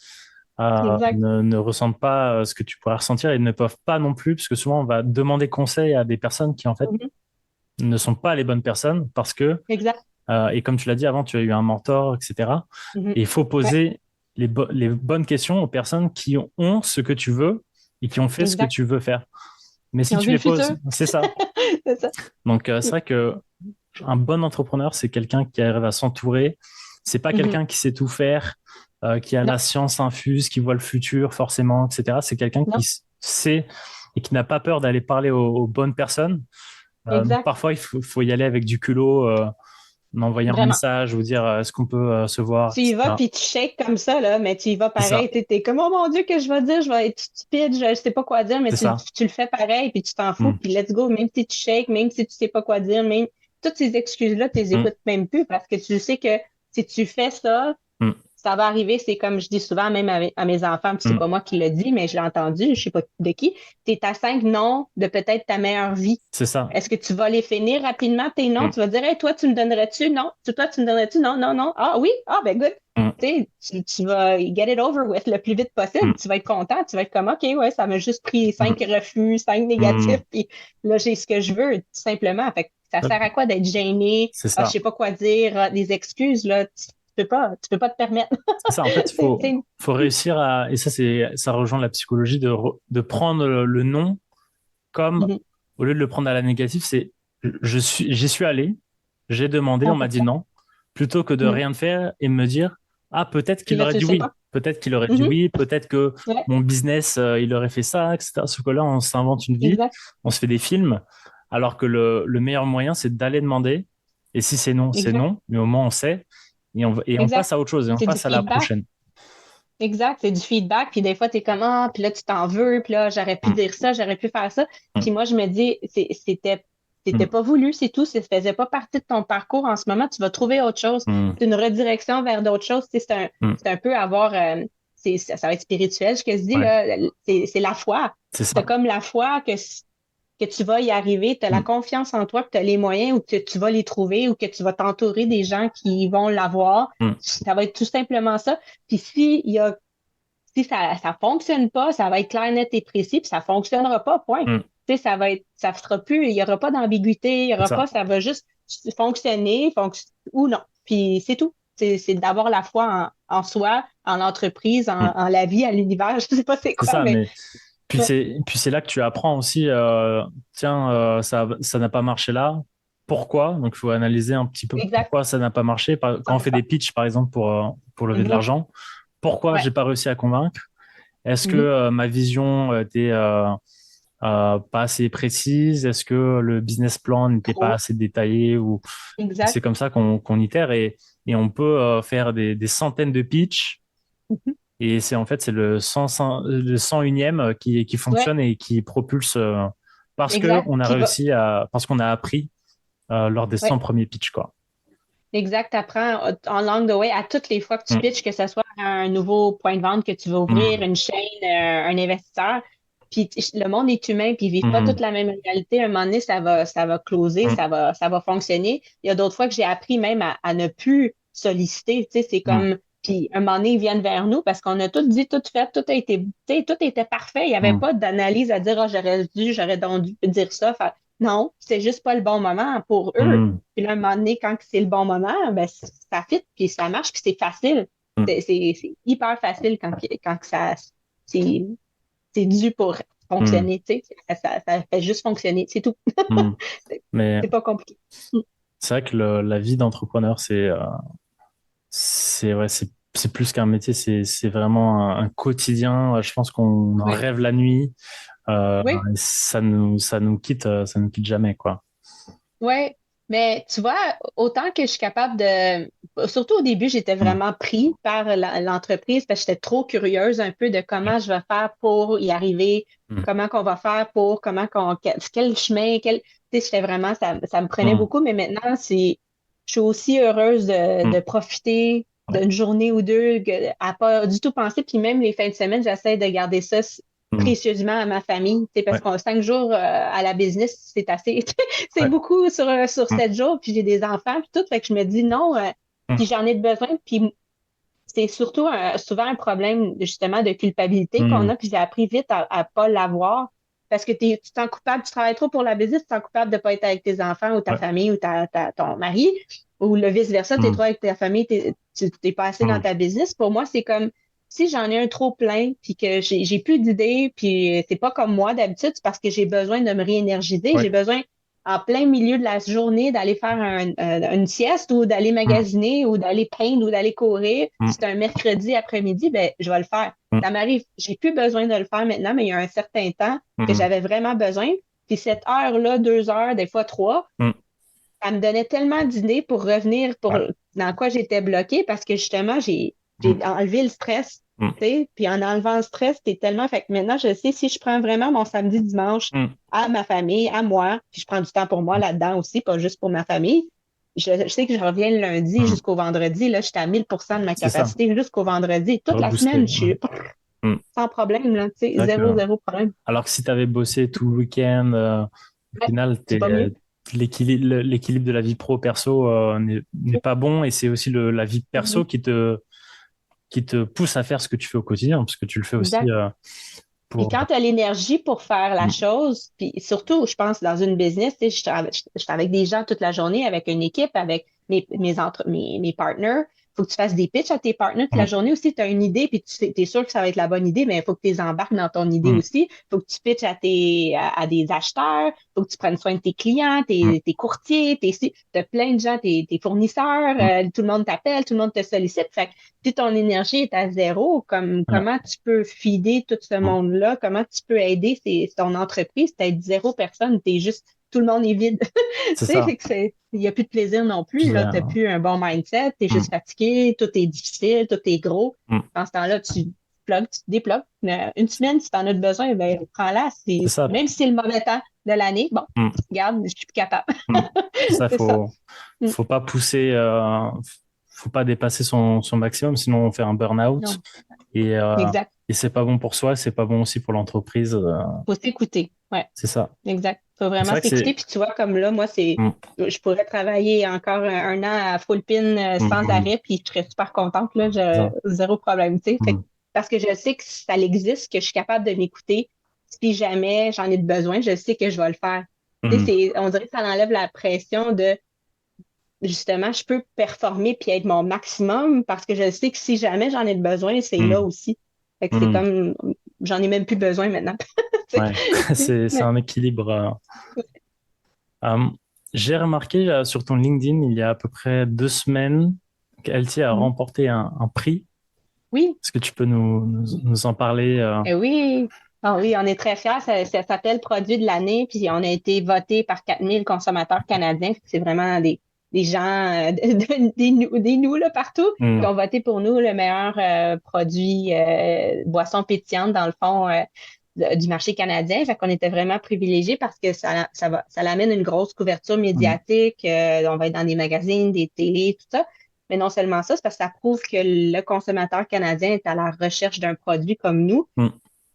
exact. ne ressentent pas ce que tu pourrais ressentir et ne peuvent pas non plus, parce que souvent on va demander conseil à des personnes qui en fait Mhm, ne sont pas les bonnes personnes parce que, exact. et comme tu l'as dit avant, tu as eu un mentor, etc. Mhm, Et il faut ouais, poser les bonnes questions aux personnes qui ont ce que tu veux et qui ont fait ce que exact. tu veux faire. Mais Ils si ont tu vu le les futur. poses, c'est ça. C'est ça. Donc, c'est vrai que un bon entrepreneur, c'est quelqu'un qui arrive à s'entourer. C'est pas Mhm. quelqu'un qui sait tout faire, qui a Non, la science infuse, qui voit le futur forcément, etc. C'est quelqu'un qui non, sait et qui n'a pas peur d'aller parler aux bonnes personnes. Donc exact. parfois, faut y aller avec du culot, envoyer un Vraiment. message ou dire est-ce qu'on peut se voir, Tu y vas, etc. puis tu shakes comme ça, là, mais tu y vas C'est ça, pareil. T'es comme, oh mon Dieu, que je vais dire, je vais être stupide, je sais pas quoi dire, mais c'est ça. tu le fais pareil, puis tu t'en fous, Mm, puis let's go, même si tu shakes, même si tu sais pas quoi dire, même toutes ces excuses-là, tu les mm, écoutes même plus parce que tu sais que si tu fais ça, mm, ça va arriver, c'est comme je dis souvent, même à mes enfants, puis c'est mm. pas moi qui le dis, mais je l'ai entendu, je sais pas de qui, t'es à 5 noms de peut-être ta meilleure vie. C'est ça. Est-ce que tu vas les finir rapidement, tes noms? Mm, Tu vas dire, hey, toi, tu me donnerais-tu? Non. Toi, tu me donnerais-tu? Non, non, non. Ah oui? Ah, ben good. mm, Tu sais, tu vas get it over with le plus vite possible. mm, Tu vas être content. Tu vas être comme, OK, ouais, ça m'a juste pris mm, 5 refus, 5 négatifs, mm. puis là, j'ai ce que je veux, tout simplement. Fait que ça Ouais, sert à quoi d'être gêné? c'est Ah, je ça. sais pas quoi dire, ah, des excuses, là. Tu peux pas te permettre. C'est ça, en fait, faut réussir et ça rejoint la psychologie de prendre le non comme, Mhm. au lieu de le prendre à la négative, j'y suis allé, j'ai demandé, on m'a dit 100%. non, plutôt que de Mhm. rien faire et me dire, ah, peut-être Puis qu'il là, aurait tu le dit sais oui, pas. peut-être qu'il aurait dit Mhm. oui, peut-être que Ouais, mon business, il aurait fait ça, etc. Sauf que là, on s'invente une vie, exact. on se fait des films, alors que le meilleur moyen, c'est d'aller demander. Et si c'est Exact. non, mais au moins on sait, et on passe Exact. à autre chose, et on C'est du passe à la feedback. prochaine. Exact, c'est du feedback, puis des fois, t'es comme, ah, puis là, tu t'en veux, puis là, j'aurais pu Mm, dire ça, j'aurais pu faire ça. mm, Puis moi, je me dis, c'était mm, pas voulu, c'est tout, ça faisait pas partie de ton parcours en ce moment, tu vas trouver autre chose. mm, C'est une redirection vers d'autres choses, tu sais, mm. c'est un peu avoir, ça va être spirituel, ce que je dis, Ouais, là, c'est la foi. c'est C'est ça. comme la foi que que tu vas y arriver, tu as la Mm. confiance en toi, que tu as les moyens ou que tu vas les trouver ou que tu vas t'entourer des gens qui vont l'avoir. Mm. Ça va être tout simplement ça. Puis si ça fonctionne pas, ça va être clair, net et précis, puis ça fonctionnera pas, point. Mm. Tu sais, ça sera plus, il y aura pas d'ambiguïté, il y C'est aura ça. pas, ça va juste fonctionner, ou non. Puis c'est tout. C'est d'avoir la foi en soi, en l'entreprise, Mm. en la vie, en l'univers. Je sais pas c'est C'est quoi, ça, mais mais ouais, puis c'est là que tu apprends aussi, tiens, ça n'a pas marché là. Pourquoi? Donc, il faut analyser un petit peu exact, pourquoi ça n'a pas marché. Quand on fait 100%. des pitchs, par exemple, pour lever de Mhm. l'argent, pourquoi Ouais. j'ai pas réussi à convaincre? Est-ce que Mhm. ma vision était pas assez précise? Est-ce que le business plan n'était pas Trop. assez détaillé? Ou c'est Exact. comme ça qu'on itère et on peut faire des centaines de pitchs Mhm. et c'est en fait c'est le 101e qui Ouais, fonctionne et qui propulse parce que exact. on a Puis réussi parce qu'on a appris lors des 100 ouais. premiers pitchs quoi. Exact, t'apprends en langue de way à toutes les fois que tu Mm, pitches, que ce soit un nouveau point de vente que tu veux ouvrir, mm, une chaîne, un investisseur. Puis le monde est humain, puis ils vivent pas toute mm, la même réalité. À un moment donné, ça va closer, mm, ça va fonctionner. Il y a d'autres fois que j'ai appris même à ne plus solliciter. Tu sais, c'est mm, comme, puis un moment donné, ils viennent vers nous parce qu'on a tout dit, tout fait, tout a été, tu sais, tout était parfait. Il n'y avait mm, pas d'analyse à dire, ah, j'aurais donc dû dire ça. Non, c'est juste pas le bon moment pour eux. mm, Puis là, un moment donné, quand c'est le bon moment, ben, ça fit, puis ça marche, puis c'est facile. mm, C'est hyper facile quand que c'est, c'est dû pour mm, fonctionner, tu sais. Ça fait juste fonctionner, c'est tout. mm. C'est Mais c'est pas compliqué. Mm. c'est vrai que la vie d'entrepreneur c'est ouais, c'est plus qu'un métier, c'est vraiment un quotidien. Je pense qu'on en Ouais. rêve la nuit. Oui, Et ça nous quitte jamais quoi. ouais. Mais tu vois, autant que je suis capable de. Surtout au début, j'étais Mm, vraiment pris par l'entreprise parce que j'étais trop curieuse un peu de comment je vais faire pour y arriver, mm, comment qu'on va faire pour, quel chemin, tu sais, j'étais vraiment, ça me prenait mm, beaucoup, mais maintenant, je suis aussi heureuse de mm. profiter Ouais. d'une journée ou deux à pas du tout penser. Puis même les fins de semaine, j'essaie de garder ça Mm, précieusement à ma famille, tu sais, parce ouais. qu'on 5 jours à la business, c'est assez. C'est Ouais. beaucoup sur Mm, 7 jours, puis j'ai des enfants, puis tout, fait que je me dis non, mm, puis j'en ai besoin, puis c'est surtout souvent un problème justement de culpabilité qu'on mm. a, puis j'ai appris vite à pas l'avoir, parce que tu te sens coupable, tu travailles trop pour la business, tu te sens coupable de pas être avec tes enfants ou ta Ouais. famille ou ton mari, ou le vice-versa, tu es Mm, trop avec ta famille, tu t'es pas assez dans mm. ta business. Pour moi, c'est comme si j'en ai un trop plein, puis que j'ai plus d'idées, puis c'est pas comme moi d'habitude, c'est parce que j'ai besoin de me réénergiser, Ouais. j'ai besoin en plein milieu de la journée d'aller faire une sieste ou d'aller Mm, magasiner ou d'aller peindre ou d'aller courir. mm, Si c'est un mercredi après-midi, ben, je vais le faire. mm, Ça m'arrive, j'ai plus besoin de le faire maintenant, mais il y a un certain temps que mm, j'avais vraiment besoin. Puis cette heure-là, 2 heures, des fois trois, mm. ça me donnait tellement d'idées pour revenir Ouais. dans quoi j'étais bloquée parce que justement, j'ai Mm, enlevé le stress. mm, Tu sais. Puis en enlevant le stress, t'es tellement. Fait que maintenant, je sais si je prends vraiment mon samedi, dimanche mm, à ma famille, à moi, puis je prends du temps pour moi là-dedans aussi, pas juste pour ma famille. Je sais que je reviens le lundi mm. jusqu'au vendredi. Là, j'étais à 1000% de ma C'est ça. capacité jusqu'au vendredi. Toute la Rebooster. semaine, je Ouais. suis Mm. sans problème, là, tu sais, C'est vrai que, zéro, zéro problème. alors que si tu avais bossé tout le week-end, au Ouais, final, c'est pas mieux. l'équilibre de la vie pro-perso n'est pas bon et c'est aussi la vie perso Mhm. qui te pousse à faire ce que tu fais au quotidien, parce que tu le fais aussi Exact. Puis pour... quand tu as l'énergie pour faire la Mm, chose, puis surtout, je pense, dans une business, tu sais, je suis avec des gens toute la journée, avec une équipe, avec mes partners. Il faut que tu fasses des pitchs à tes partners toute la mm, journée aussi. Tu as une idée, puis tu es sûr que ça va être la bonne idée, mais il faut que tu les embarques dans ton idée mm, aussi. Il faut que tu pitches à des acheteurs. Il faut que tu prennes soin de tes clients, mm, tes courtiers, tu as plein de gens, tes fournisseurs. mm. Tout le monde t'appelle, tout le monde te sollicite. Fait que si ton énergie est à zéro, Ouais. comment tu peux fider tout ce Mm. monde-là? Comment tu peux aider ton entreprise? T'as zéro personne, t'es juste, tout le monde est vide. C'est Tu sais, ça. fait que il n'y a plus de plaisir non plus, Puis, là. T'as plus un bon mindset, t'es mm, juste fatigué, tout est difficile, tout est gros. mm. Dans ce temps-là, tu plugues, tu te déplugues. Une semaine, si t'en as besoin, ben, prends-la. C'est ça. Même si c'est le mauvais temps de l'année, bon, Mm, regarde, je suis plus capable. mm. C'est ça, C'est ça. Mm. faut pas pousser, faut pas dépasser son maximum, sinon on fait un burn-out Non, et, exact. et c'est pas bon pour soi, c'est pas bon aussi pour l'entreprise. Faut s'écouter. Ouais, C'est ça. exact. Faut C'est vraiment vrai que s'écouter. c'est... Puis tu vois, comme là, moi, Mm, je pourrais travailler encore un an à full pin sans mm, arrêt, puis je serais super contente, là, ça. zéro problème, tu sais. Mm, Parce que je sais que ça existe, que je suis capable de m'écouter. Si jamais j'en ai besoin, je sais que je vais le faire. Tu sais, mm, on dirait que ça enlève la pression de, justement, je peux performer puis être mon maximum parce que je sais que si jamais j'en ai besoin, c'est là mm, aussi. Fait que c'est mm. comme, j'en ai même plus besoin maintenant. Tu Ouais, sais. c'est un équilibre. Euh, j'ai remarqué sur ton LinkedIn, il y a à peu près 2 semaines, qu'Alti a Mhm. remporté un prix. Oui, Est-ce que tu peux nous en parler oui. Ah oui, on est très fiers. Ça s'appelle Produit de l'année, puis on a été voté par 4000 consommateurs canadiens. C'est vraiment des gens, des nous là, partout, qui Hmm, ont voté pour nous le meilleur produit boisson pétillante, dans le fond, du marché canadien. Fait qu'on était vraiment privilégiés parce que ça l'amène une grosse couverture hmm, médiatique. On va être dans des magazines, des télés, tout ça. Mais non seulement ça, c'est parce que ça prouve que le consommateur canadien est à la recherche d'un produit comme nous. hmm.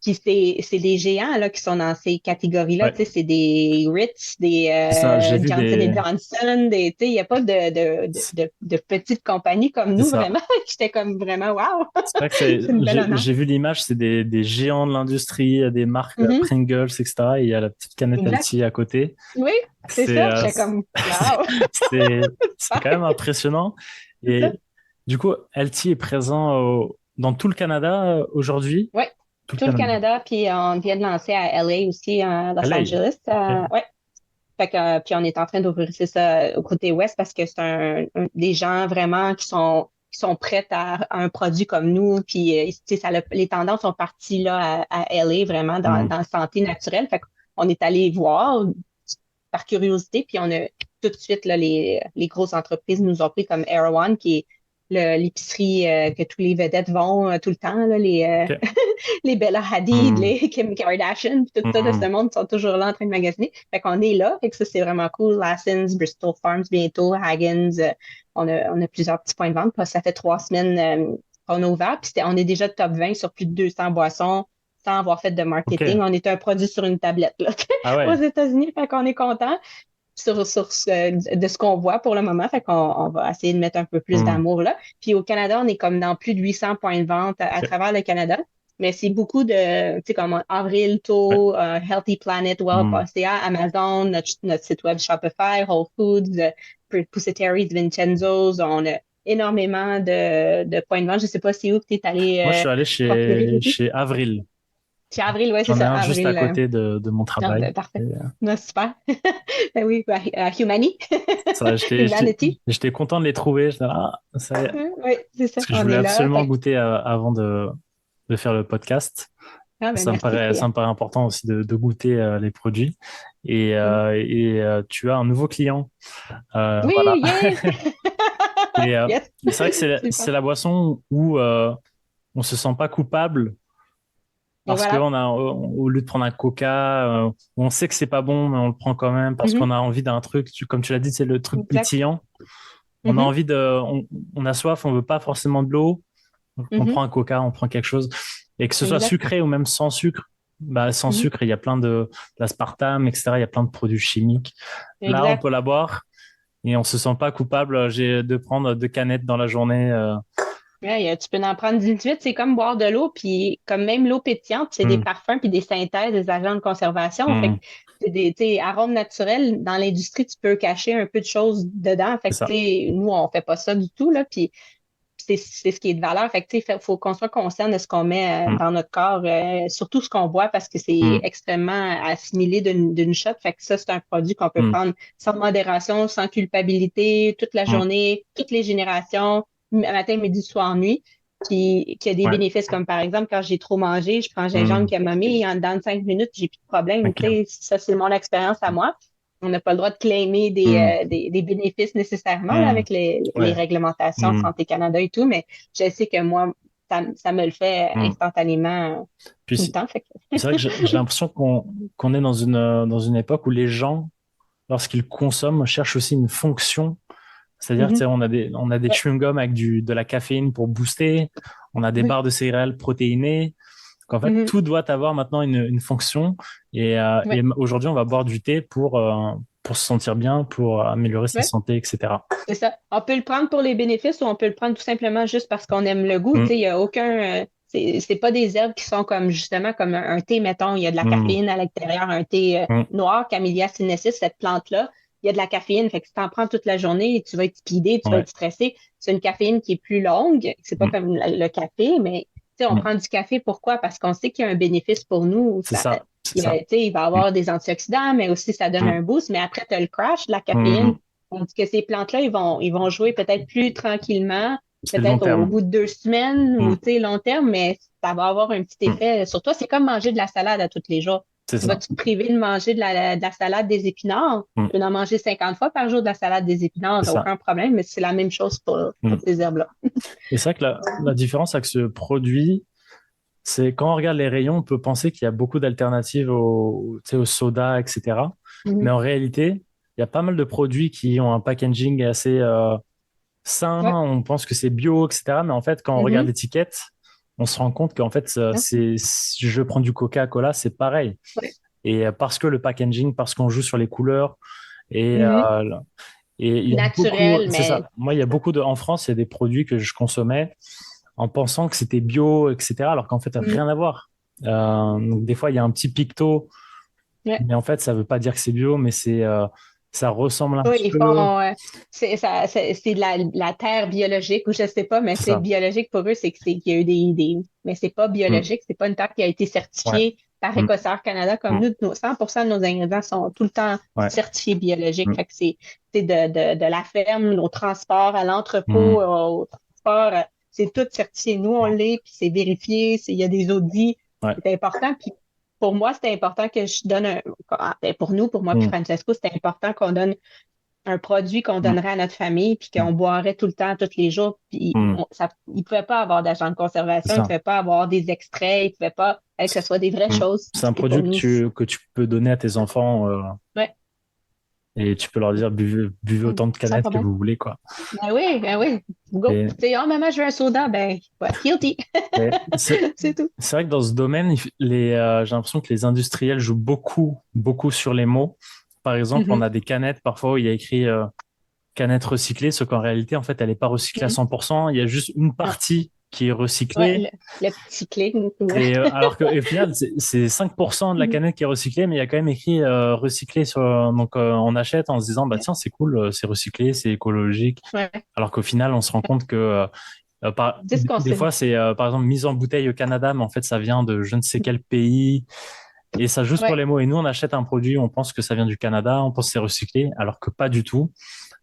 Puis c'est des géants là, qui sont dans ces catégories-là. Ouais, Tu sais, c'est des Ritz, des c'est ça, j'ai vu Johnson des... Johnson, tu sais, il n'y a pas de petites compagnies comme C'est nous, ça. vraiment. J'étais comme vraiment, wow, C'est vrai que c'est... c'est une belle honneur. J'ai vu l'image, c'est des géants de l'industrie, des marques Mhm, Pringles, etc. Et il y a la petite canette exact. Alti à côté. Oui, c'est C'est ça. J'étais comme, wow, c'est c'est super, quand même impressionnant. c'est ça. Et du coup, Alti est présent dans tout le Canada aujourd'hui. Oui, Tout le tout le Canada. Canada, puis on vient de lancer à LA aussi, à Los LA. Angeles. Ok. Ouais. Fait que, puis on est en train d'ouvrir c'est ça au côté ouest parce que c'est des gens vraiment qui sont prêts à un produit comme nous. Puis tu sais, les tendances sont parties là à LA vraiment Hmm. dans la santé naturelle. Fait qu'on est allé voir par curiosité, puis on a tout de suite là, les grosses entreprises nous ont pris comme Erewhon, qui est l'épicerie que tous les vedettes vont tout le temps, là, Ok. les Bella Hadid, Hmm. les Kim Kardashian, puis tout ça de Hmm. ce monde sont toujours là en train de magasiner. Fait qu'on est là, fait que ça, c'est vraiment cool. Lassen's, Bristol Farms bientôt, Hagen's, on a plusieurs petits points de vente. Puis ça fait 3 semaines qu'on a ouvert, puis on est déjà top 20 sur plus de 200 boissons sans avoir fait de marketing. Ok. On est un produit sur une tablette là, Ah aux ouais. États-Unis, fait qu'on est content de ce qu'on voit pour le moment. Fait qu'on on va essayer de mettre un peu plus Hmm. d'amour là. Puis au Canada, on est comme dans plus de 800 points de vente à Ok. travers le Canada. Mais c'est beaucoup de, tu sais, comme Avril, Ouais. Taux, Healthy Planet, Hmm. Well.ca, Amazon, notre site web Shopify, Whole Foods, Pussyterry, Vincenzo's. On a énormément de points de vente. Je sais pas si où que tu es allé Moi, je suis allé procurer aussi. chez Avril. Chez Avril, oui, c'est J'en ai ça, un juste à Avril. côté de mon Non, travail. Et, parfait. Non, super. Ben oui, Humani. ça, Humanity. j'étais content de les trouver. J'étais là, ah, ça y est. Oui, c'est ça. Parce que je On voulais est là. absolument goûter avant de faire le podcast. Ah, ben merci. Ça me paraît important aussi de goûter les produits. Mm. Tu as un nouveau client. Voilà. Oui, yes! Et Yes! c'est vrai que Super. c'est la boisson où on se sent pas coupable Et parce voilà. au lieu de prendre un Coca, on sait que c'est pas bon, mais on le prend quand même parce Mhm. qu'on a envie d'un truc. Comme tu l'as dit, c'est le truc Exact. pétillant. On a Mhm. envie on a soif, on veut pas forcément de l'eau. On Mhm. prend un Coca, on prend quelque chose. Et que ce soit Exact. sucré ou même sans sucre, bah, sans Mhm. sucre, il y a plein de l'aspartame, etc. Il y a plein de produits chimiques. Là, on Exact. peut la boire et on se sent pas coupable. J'ai de prendre 2 canettes dans la journée. Ouais, tu peux en prendre 18. C'est comme boire de l'eau, puis comme même l'eau pétillante, c'est des Hmm, parfums puis des synthèses, des agents de conservation. Fait hmm, que c'est des, tu sais, arômes naturels. Dans l'industrie, tu peux cacher un peu de choses dedans. Fait c'est que, tu ça. sais, nous, on fait pas ça du tout, là. Puis c'est ce qui est de valeur. Fait que, tu sais, faut qu'on soit conscient de ce qu'on met Hmm, dans notre corps, surtout ce qu'on boit, parce que c'est hmm, extrêmement assimilé d'une shot. Fait que ça, c'est un produit qu'on peut hmm, prendre sans modération, sans culpabilité, toute la hmm. journée, toutes les générations, matin, midi, soir, nuit. Puis qui a des Ouais. bénéfices, comme par exemple, quand j'ai trop mangé, je prends gingembre, Hmm, camomille, et en dedans de 5 minutes, j'ai plus de problème. Tu ok. sais, ça, c'est mon expérience à moi. On n'a pas le droit de claimer Hmm, des bénéfices nécessairement là, hmm. avec les Ouais. réglementations Hmm, Santé Canada et tout, mais je sais que moi, ça me le fait hmm. instantanément Puis tout le temps. Fait que... c'est vrai que j'ai l'impression qu'on est dans une époque où les gens, lorsqu'ils consomment, cherchent aussi une fonction. C'est-à-dire, tu Mhm. sais, on a des Ouais. chewing-gums avec de la caféine pour booster. On a des Oui, barres de céréales protéinées. qu'en fait, Mhm. tout doit avoir maintenant une fonction. Et Ouais, aujourd'hui, on va boire du thé pour se sentir bien, pour améliorer sa ouais, santé, etc. c'est ça. On peut le prendre pour les bénéfices ou on peut le prendre tout simplement juste parce qu'on aime le goût. Tu sais, Mm, il y a aucun. C'est pas des herbes qui sont comme justement comme un thé, mettons, il y a de la mm, caféine à l'intérieur, un thé mm, noir, Camellia sinensis, cette plante-là, il y a de la caféine. Fait que si tu en prends toute la journée, tu vas être speedé, tu vas ouais, être stressé. C'est une caféine qui est plus longue. C'est pas mm, comme le café, mais tu sais, on mm. prend du café. Pourquoi? Parce qu'on sait qu'il y a un bénéfice pour nous. C'est ça, c'est Tu ça. sais, il va Mm, avoir des antioxydants, mais aussi ça donne mm, un boost. Mais après, tu as le crash de la mm, caféine. mm. On dit que ces plantes-là, ils vont jouer peut-être plus tranquillement, C'est le long peut-être au terme. bout de 2 semaines Mm, ou tu sais, long terme, mais ça va avoir un petit mm. effet sur toi. C'est comme manger de la salade à tous les jours. C'est Tu ça. vas-tu te priver de manger de la salade des épinards? Mm, Tu peux en manger 50 fois par jour de la salade des épinards, c'est t'as ça. aucun problème, mais c'est la même chose pour Mm. ces herbes-là. Et c'est vrai que la différence avec ce produit, c'est quand on regarde les rayons, on peut penser qu'il y a beaucoup d'alternatives tu sais, au soda, etc. Mais Mhm. en réalité, il y a pas mal de produits qui ont un packaging assez sain. Ouais. On pense que c'est bio, etc. Mais en fait, quand on regarde Mhm. l'étiquette, on se rend compte qu'en fait, Non? si je prends du Coca-Cola, c'est pareil. Ouais. Et parce que le packaging, parce qu'on joue sur les couleurs, et, Mhm. euh, et il y a beaucoup, Naturel, c'est mais ça. Moi, il y a beaucoup en France, il y a des produits que je consommais en pensant que c'était bio, etc., alors qu'en fait, mhm. rien à voir. Donc des fois, il y a un petit picto, Ouais. mais en fait, ça veut pas dire que c'est bio, mais ça ressemble un Oui, petit ils peu. font, c'est de la terre biologique ou je sais pas, mais C'est c'est ça. biologique pour eux, c'est qu'il y a eu mais c'est pas Mm. biologique, c'est pas une terre qui a été Ouais. certifiée par Mm. Écossaire Canada comme Mm. nous. 100% de nos ingrédients sont tout le temps Ouais. certifiés biologiques. Mm. Fait que c'est de la ferme au transport, à l'entrepôt, Mm. au transport, c'est tout certifié. Nous, on l'est, puis c'est vérifié, il y a des audits, Ouais. c'est important. Puis pour moi, c'était important que je donne pour nous, pour moi puis Mm. Francesco, c'était important qu'on donne un produit qu'on Mm. donnerait à notre famille, puis Mm. qu'on boirait tout le temps, tous les jours. Puis Mm. il ne pouvait pas avoir d'agent de C'est conservation, il ne ça. pouvait pas avoir des extraits, il ne pouvait pas, que ce soit des vraies Mm. choses. C'est un C'est pour produit nous. que tu peux donner à tes enfants Ouais, et tu peux leur dire buvez autant de sans canettes que problème. vous voulez, quoi. Ben oui, go. Et, Tu sais, oh maman, je veux un soda, ben, ouais, guilty. et C'est tout. c'est vrai que dans ce domaine, j'ai l'impression que les industriels jouent beaucoup, beaucoup sur les mots. Par exemple, on Mhm. a des canettes parfois où il y a écrit canette recyclée, ce qu'en réalité, en fait, elle n'est pas recyclée à Mhm. 100%. Il y a juste une Non. partie qui est Ouais, recyclée. le petit clé. Ouais. Et alors qu'au final, c'est 5% de la Mhm. canette qui est recyclée, mais il y a quand même écrit recyclé sur. Donc, on achète en se disant, bah tiens, c'est cool, c'est recyclé, c'est écologique. Ouais. Alors qu'au final, on se rend compte que C'est ce qu'on des sait. fois, c'est par exemple mise en bouteille au Canada, mais en fait, ça vient de je ne sais quel pays. Et ça, juste pour Ouais. les mots. Et nous, on achète un produit, on pense que ça vient du Canada, on pense que c'est recyclé, alors que pas du tout.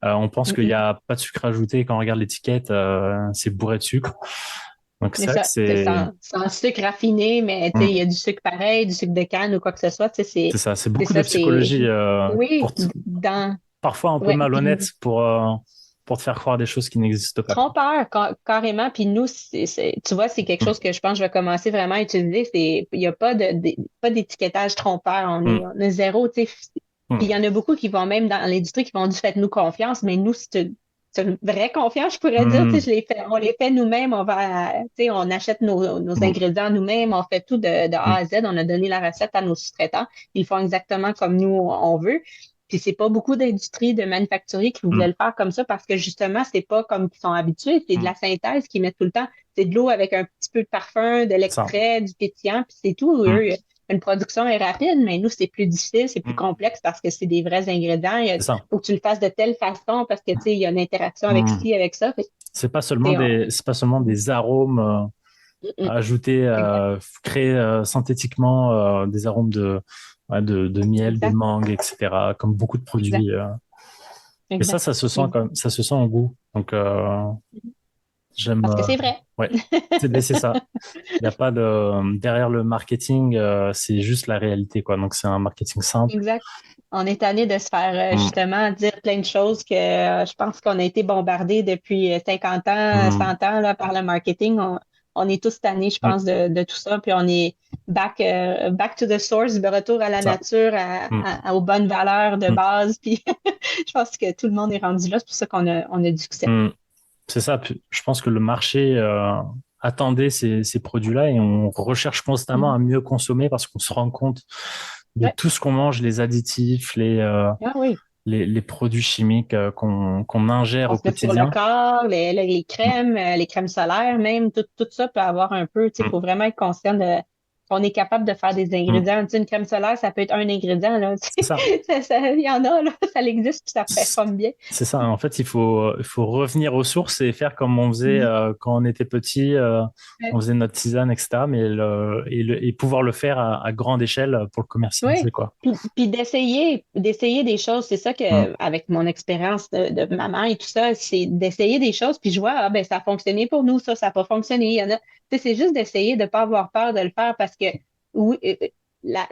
On pense qu'il n'y Mhm. a pas de sucre ajouté. Quand on regarde l'étiquette, c'est bourré de sucre. Donc, Mais c'est vrai que ça, c'est sans sucre raffiné, mais tu sais, il y mm, a du sucre pareil, du sucre de canne ou quoi que ce soit. Tu sais, c'est ça. C'est c'est beaucoup de ça, psychologie oui, dans, parfois un peu ouais, malhonnête puis pour te faire croire des choses qui n'existent pas. trompeur, carrément. Puis nous, tu vois, c'est quelque Mm, chose que je pense que je vais commencer vraiment à utiliser. Il n'y a pas d'étiquetage trompeur. mm, On est zéro, tu sais. mm, Puis il y en a beaucoup qui vont même dans l'industrie qui vont dire faites-nous confiance, mais nous, c'est une vraie confiance, je pourrais dire. Tu mm, sais, on les fait nous-mêmes, tu sais, on achète nos mm, ingrédients nous-mêmes, on fait tout de A mm, à Z. On a donné la recette à nos sous-traitants. Ils font exactement comme nous, on veut. Puis c'est pas beaucoup d'industries de manufacturiers qui voulaient mm, le faire comme ça parce que justement, c'est pas comme ils sont habitués, c'est de mm, la synthèse qu'ils mettent tout le temps. C'est de l'eau avec un petit peu de parfum, de ça. l'extrait, du pétillant, puis c'est tout. Mm, Eux, une production est rapide, mais nous, c'est plus difficile, c'est plus mm, complexe parce que c'est des vrais ingrédients. c'est ça. Faut que tu le fasses de telle façon parce que, tu sais, il y a une interaction avec Mm. ci, avec ça. Fait que, tu sais, C'est pas seulement des arômes mm, ajoutés, exact, créés synthétiquement, des arômes de miel, de exact, mangue, etc., comme beaucoup de exact, produits. Et exact. ça se sent Exact. quand même, ça se sent au goût. Donc, j'aime, Parce que c'est vrai. ouais, c'est ça. Il n'y a pas derrière le marketing, c'est juste la réalité, quoi. Donc, c'est un marketing simple. Exact. On est tanné de se faire Mm, justement dire plein de choses que je pense qu'on a été bombardé depuis 50 ans, mm, 100 ans là, par le marketing. On est tous tannés, je mm, pense, de tout ça. Puis on est back to the source, de retour à la ça. nature, Mm, aux bonnes valeurs de mm, base. Puis je pense que tout le monde est rendu là. C'est pour ça qu'on a du succès. mm. C'est ça. Puis, je pense que le marché, attendait ces produits-là et on recherche constamment Mhm. à mieux consommer parce qu'on se rend compte de Ouais. tout ce qu'on mange, les additifs, Ah oui. les produits chimiques qu'on ingère On au se met sur le quotidien. corps, Mm, les crèmes solaires même, tout ça peut avoir un peu, tu sais, il mm, faut vraiment être conscient de qu'on est capable de faire des mm. ingrédients. Tu sais, une crème solaire, ça peut être un ingrédient, là. Tu C'est ça. sais. Il y en a, là, ça existe, puis ça performe bien. C'est ça. En fait, il faut revenir aux sources et faire comme on faisait Mhm. quand on était petit. On faisait notre tisane, etc. Mais et pouvoir le faire à grande échelle pour le Oui, commercialiser, quoi. puis d'essayer des choses, c'est ça Mm, que, avec mon expérience de maman et tout ça, c'est d'essayer des choses, puis je vois, ah ben ça a fonctionné pour nous, ça n'a pas fonctionné. Il y en a, tu sais, c'est juste d'essayer de ne pas avoir peur de le faire parce que, oui, tu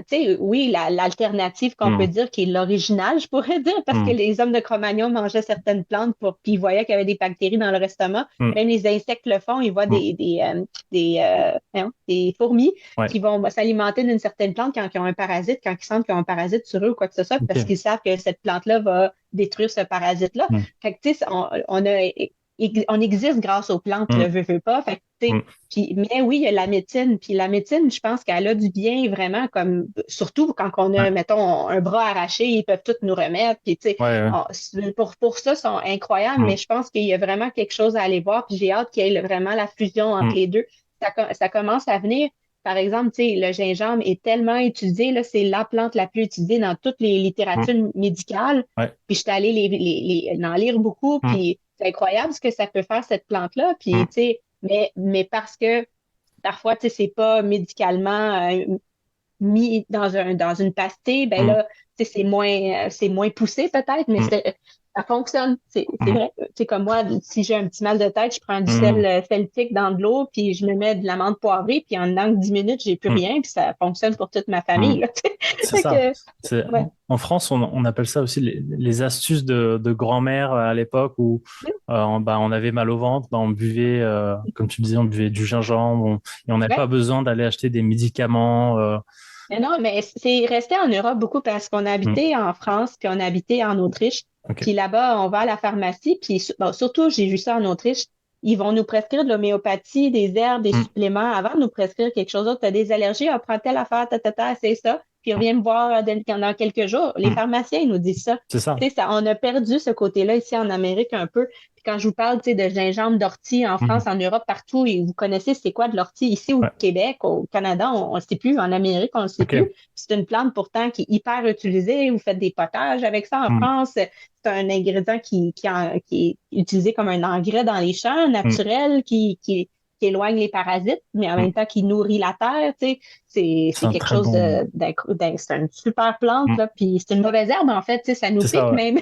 sais, oui, l'alternative qu'on peut mm, dire qui est l'original, je pourrais dire, parce que mm, les hommes de Cro-Magnon mangeaient certaines plantes puis ils voyaient qu'il y avait des bactéries dans leur estomac. mm, Même les insectes le font, ils voient mm. des fourmis Ouais. qui vont s'alimenter d'une certaine plante quand ils ont un parasite, quand ils sentent qu'ils ont un parasite sur eux ou quoi que ce soit, parce Ok. qu'ils savent que cette plante-là va détruire ce parasite-là. Mm, Fait que, tu sais, on existe grâce aux plantes, mm, le veut pas. Fait que, tu sais, mm. mais oui, il y a la médecine. Puis la médecine, je pense qu'elle a du bien vraiment, comme surtout quand on a, Ouais. mettons, un bras arraché, ils peuvent tout nous remettre. Puis, tu sais, Ouais, ouais. pour ça, ils sont incroyables, mais Mm, je pense qu'il y a vraiment quelque chose à aller voir. Puis j'ai hâte qu'il y ait vraiment la fusion entre mm, les deux. Ça commence à venir. Par exemple, tu sais, le gingembre est tellement utilisé, là, c'est la plante la plus utilisée dans toutes les mm. littératures médicales. Ouais. Puis je suis allée en lire beaucoup, Mm, puis c'est incroyable ce que ça peut faire, cette plante-là. Puis, mm, tu sais, mais parce que parfois, tu sais, c'est pas médicalement mis dans une pastille, ben mm, là, tu sais, c'est moins poussé peut-être, mais mm, ça fonctionne. C'est mm, vrai. C'est comme moi, si j'ai un petit mal de tête, je prends du mm, sel celtique dans de l'eau, puis je me mets de l'amande poivrée, puis en dedans de 10 minutes, j'ai plus mm, rien, puis ça fonctionne pour toute ma mm. famille, là, tu sais. C'est Fait ça. que, ouais. En France, on appelle ça aussi les astuces de grand-mère à l'époque où on avait mal au ventre, on buvait, comme tu disais, on buvait du gingembre et on n'avait pas Ouais. besoin d'aller acheter des médicaments. Mais non, mais c'est resté en Europe beaucoup parce qu'on a Mm, habité en France, puis on a habité en Autriche. ok. Puis là-bas, on va à la pharmacie, puis bon, surtout, j'ai vu ça en Autriche, ils vont nous prescrire de l'homéopathie, des herbes, des Mm, suppléments avant de nous prescrire quelque chose d'autre. Tu as des allergies, on prend telle affaire, c'est ça, puis reviens me voir dans quelques jours. Les mm, pharmaciens, ils nous disent ça. c'est ça. Tu sais, ça, on a perdu ce côté-là ici en Amérique un peu. Puis quand je vous parle, tu sais, de gingembre, d'ortie en Mm, France, en Europe, partout, et vous connaissez c'est quoi de l'ortie ici au ouais. Québec, au Canada, on ne le sait plus, en Amérique, on ne le sait plus. Ok. C'est une plante pourtant qui est hyper utilisée. Vous faites des potages avec ça en Mm, France. C'est un ingrédient qui est utilisé comme un engrais dans les champs, mm, naturel, qui éloigne les parasites, mais en mm. même temps qui nourrit la terre. Tu sais, C'est c'est un quelque très chose bon. c'est une super plante, Mm, là, puis c'est une mauvaise herbe, en fait. Tu sais, ça nous c'est ça, pique ouais. même,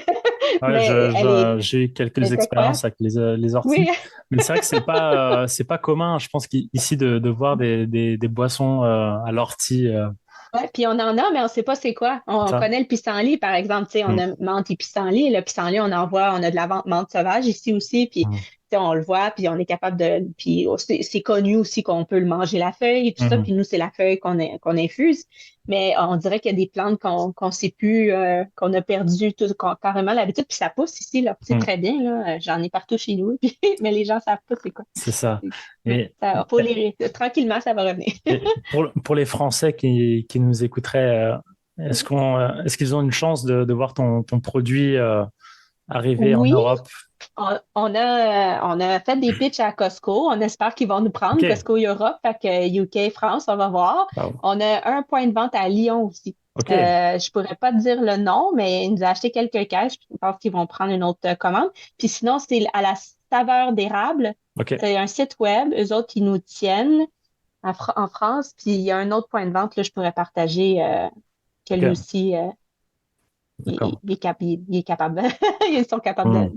Ouais, mais j'ai eu elle quelques est incroyable. expériences avec les orties, Oui, mais c'est vrai que c'est pas commun, je pense qu'ici de voir des boissons à l'ortie, ouais, puis on en a, mais on ne sait pas c'est quoi. On ça. connaît le pissenlit, par exemple. Tu sais, on Mm, a menthe et pissenlit. Le pissenlit, on a de la menthe sauvage ici aussi. Puis, mm, tu sais, on le voit, puis on est capable de. Puis, c'est connu aussi qu'on peut le manger la feuille et tout ça. mm, Puis, nous, c'est la feuille qu'on infuse. Mais on dirait qu'il y a des plantes qu'on sait plus, qu'on a perdu carrément l'habitude. Puis, ça pousse ici, là, c'est mm. très bien, là. J'en ai partout chez nous. Mais les gens savent pas c'est quoi. C'est ça. Ouais, Et, faut tranquillement, ça va revenir. et pour les Français qui nous écouteraient, est-ce qu'ils ont une chance de voir ton produit arriver en Oui, Europe? on a fait des pitchs à Costco. On espère qu'ils vont nous prendre, Ok. Costco Europe, fait que UK, France, on va voir. Wow. On a un point de vente à Lyon aussi. Ok. Je pourrais pas te dire le nom, mais ils nous ont acheté quelques caisses. Je pense qu'ils vont prendre une autre commande. Puis sinon, c'est à la saveur d'érable. Ok. C'est un site web, eux autres, qui nous tiennent en France. Puis il y a un autre point de vente, là, je pourrais partager, que lui Ok. aussi, D'accord. il est capable. Ils sont capables Mm.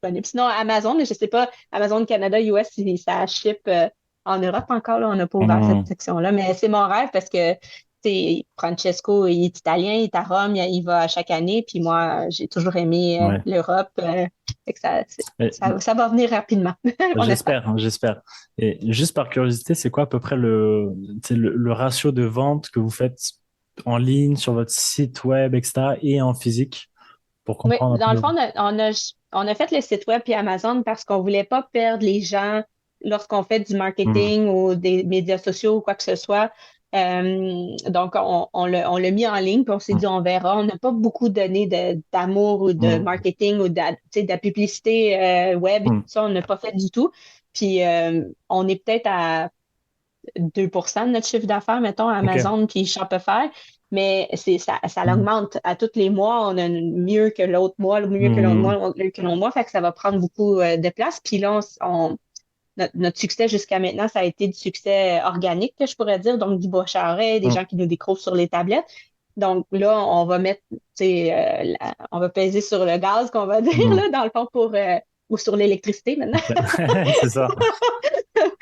disponible. Sinon, Amazon, mais je sais pas, Amazon Canada, US, ça ship en Europe encore, là, on n'a pas ouvert cette Mm. section-là, mais c'est mon rêve parce que, tu sais, Francesco, il est italien, il est à Rome, il va à chaque année, puis moi, j'ai toujours aimé Ouais. l'Europe, fait que Et ça va venir rapidement, on espère. j'espère, hein, j'espère. Et juste par curiosité, c'est quoi à peu près tu sais, le ratio de vente que vous faites en ligne, sur votre site web, etc., et en physique, pour Oui, comprendre un dans le peu? fond, on a fait le site web puis Amazon parce qu'on voulait pas perdre les gens. lorsqu'on fait du Mm. marketing ou des médias sociaux ou quoi que ce soit. Donc, on l'a mis en ligne, puis on s'est Mm. dit, on verra. On n'a pas beaucoup donné d'amour ou de Mm. marketing ou tu sais, de la publicité web et tout Mm. ça. On n'a pas fait du tout. Puis, on est peut-être à 2% de notre chiffre d'affaires, mettons, Ok. Amazon puis Shopify. Mais ça Mm. l'augmente. À tous les mois, on a mieux que l'autre mois, mieux que l'autre Mm. mois, mieux que l'autre mois. Fait que ça va prendre beaucoup de place. Puis là, notre succès jusqu'à maintenant, ça a été du succès organique, que je pourrais dire, donc du bouche à oreille, des Mm. gens qui nous découvrent sur les tablettes. Donc là, on va mettre, tu sais, on va peser sur le gaz, qu'on va dire, Mm. là, dans le fond, ou sur l'électricité maintenant, Ok. C'est ça.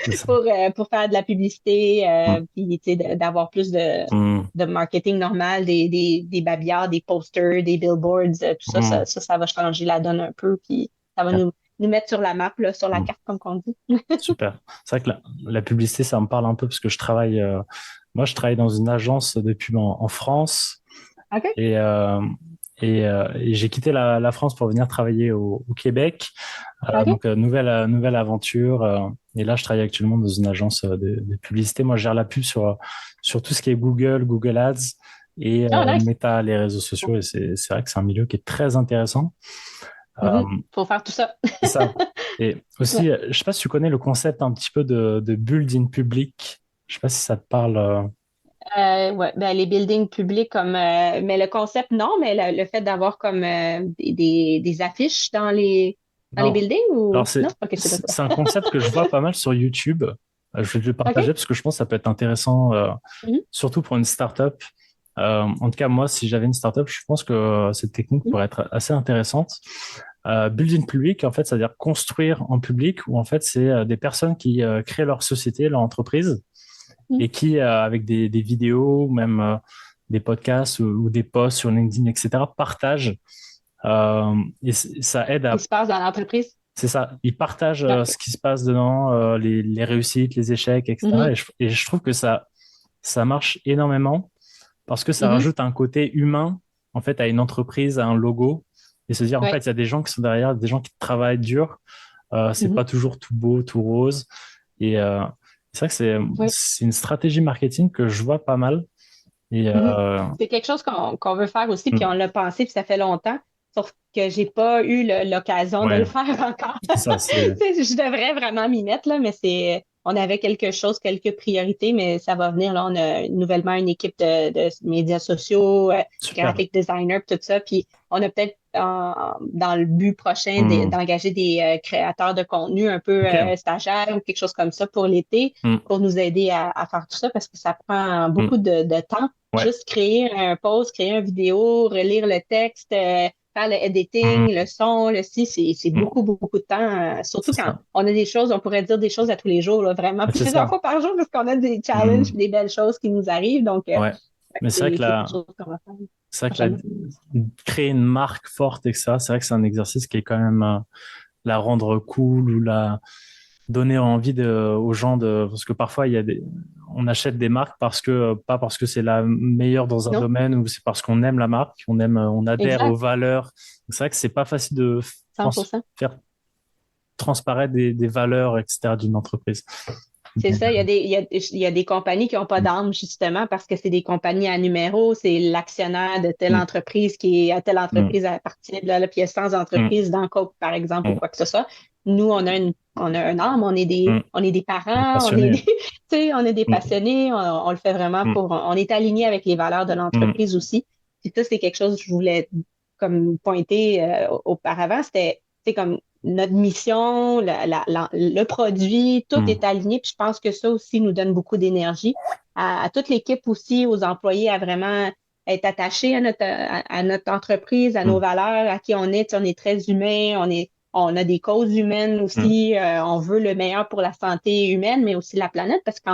C'est ça. pour faire de la publicité, Mm. puis, tu sais, d'avoir plus Mm. de marketing normal, des babillards, des posters, des billboards, tout ça, Mm. ça va changer la donne un peu, puis ça va Ok. nous mettre sur la map, là, sur la Mm. carte, comme on dit. Super. C'est vrai que la publicité, ça me parle un peu parce que moi, je travaille dans une agence de pub en France OK? et, euh, et j'ai quitté la France pour venir travailler au Québec. OK? Donc, nouvelle aventure. Et là, je travaille actuellement dans une agence de publicité. Moi, je gère la pub sur tout ce qui est Google Ads et Oh, nice. Meta, les réseaux sociaux. Et c'est vrai que c'est un milieu qui est très intéressant. Euh, Mhm. Faut faire tout ça. c'est ça. Et Ouais. aussi, je sais pas si tu connais le concept un petit peu de build in public. Je sais pas si ça te parle. Ouais, ben, les buildings publics mais le concept, non, mais le fait d'avoir comme des affiches dans les Non. buildings Alors, ou non? OK, c'est pas ça. c'est un concept que je vois pas mal sur YouTube. Je vais te le OK? partager parce que je pense que ça peut être intéressant, Mhm. surtout pour une startup. En tout cas, moi, si j'avais une startup, je pense que cette technique Mhm. pourrait être assez intéressante. Build in public, en fait, c'est-à-dire construire en public, où en fait, c'est des personnes qui créent leur société, leur entreprise, Mhm. et qui, avec des vidéos, ou même des podcasts ou des posts sur LinkedIn, etc., partagent. Et ça aide Qui se passe dans l'entreprise? c'est ça, ils partagent OK. ce qui se passe dedans, les réussites, les échecs, etc. Mhm. Et je trouve que ça marche énormément parce que ça Mhm. rajoute un côté humain, en fait, à une entreprise, à un logo, et se dire, en fait, Ouais. il y a des gens qui sont derrière, des gens qui travaillent dur. C'est Mhm. pas toujours tout beau, tout rose. Et c'est vrai que Ouais. c'est une stratégie marketing que je vois pas mal. Et Mhm. C'est quelque chose qu'on veut faire aussi, puis mm, on l'a pensé, puis ça fait longtemps, sauf que j'ai pas eu l'occasion de le ouais, faire encore. c'est ça, c'est Tu sais, je devrais vraiment m'y mettre, là, mais on avait quelque chose, quelques priorités, mais ça va venir, là, on a nouvellement une équipe de médias sociaux, super. graphic designer, puis tout ça, puis on a peut-être dans le but prochain Mm, d'engager des créateurs de contenu un peu ok. stagiaires ou quelque chose comme ça pour l'été, Mm, pour nous aider à faire tout ça, parce que ça prend mm, beaucoup de temps. ouais. Juste créer un post, créer une vidéo, relire le texte, faire le editing, Mm, le son, le ci, c'est mm, beaucoup, beaucoup de temps. Surtout c'est quand ça. on a des choses, on pourrait dire des choses à tous les jours, là, vraiment C'est plusieurs ça. fois par jour, parce qu'on a des challenges, Mm, des belles choses qui nous arrivent. Donc, ouais. Mais c'est quelque chose qu'on va faire c'est vrai que prochainement. créer une marque forte, etc., c'est vrai que c'est un exercice qui est quand même la rendre cool ou la donner envie aux gens parce que parfois on achète des marques pas parce que c'est la meilleure dans un Non? domaine ou c'est parce qu'on aime la marque, on adhère aux Exact, valeurs. Donc, c'est vrai que c'est pas facile de 100%. faire transparaître des valeurs, etc., d'une entreprise. C'est ça, il y a des compagnies qui n'ont pas d'âme, justement, parce que c'est des compagnies à numéro, c'est l'actionnaire de telle Mm, entreprise qui est à telle mm, entreprise appartient de là, puis il y a 100 mm, entreprises dans Coke, par exemple, ou mm, quoi que ce soit. Nous, on a un âme, mm. on est des Des parents, passionnés. tu sais, on est des Mm, passionnés, on le fait vraiment mm, on est aligné avec les valeurs de mm, l'entreprise aussi. Puis ça, c'est quelque chose que je voulais comme pointer auparavant, c'est comme notre mission, le produit, tout est mm, aligné. Puis je pense que ça aussi nous donne beaucoup d'énergie. À toute l'équipe aussi, aux employés, à vraiment être attachés à notre entreprise, à nos mm, valeurs, à qui on est. Tu sais, on est très humain, on a des causes humaines mm, aussi. On veut le meilleur pour la santé humaine, mais aussi la planète, parce que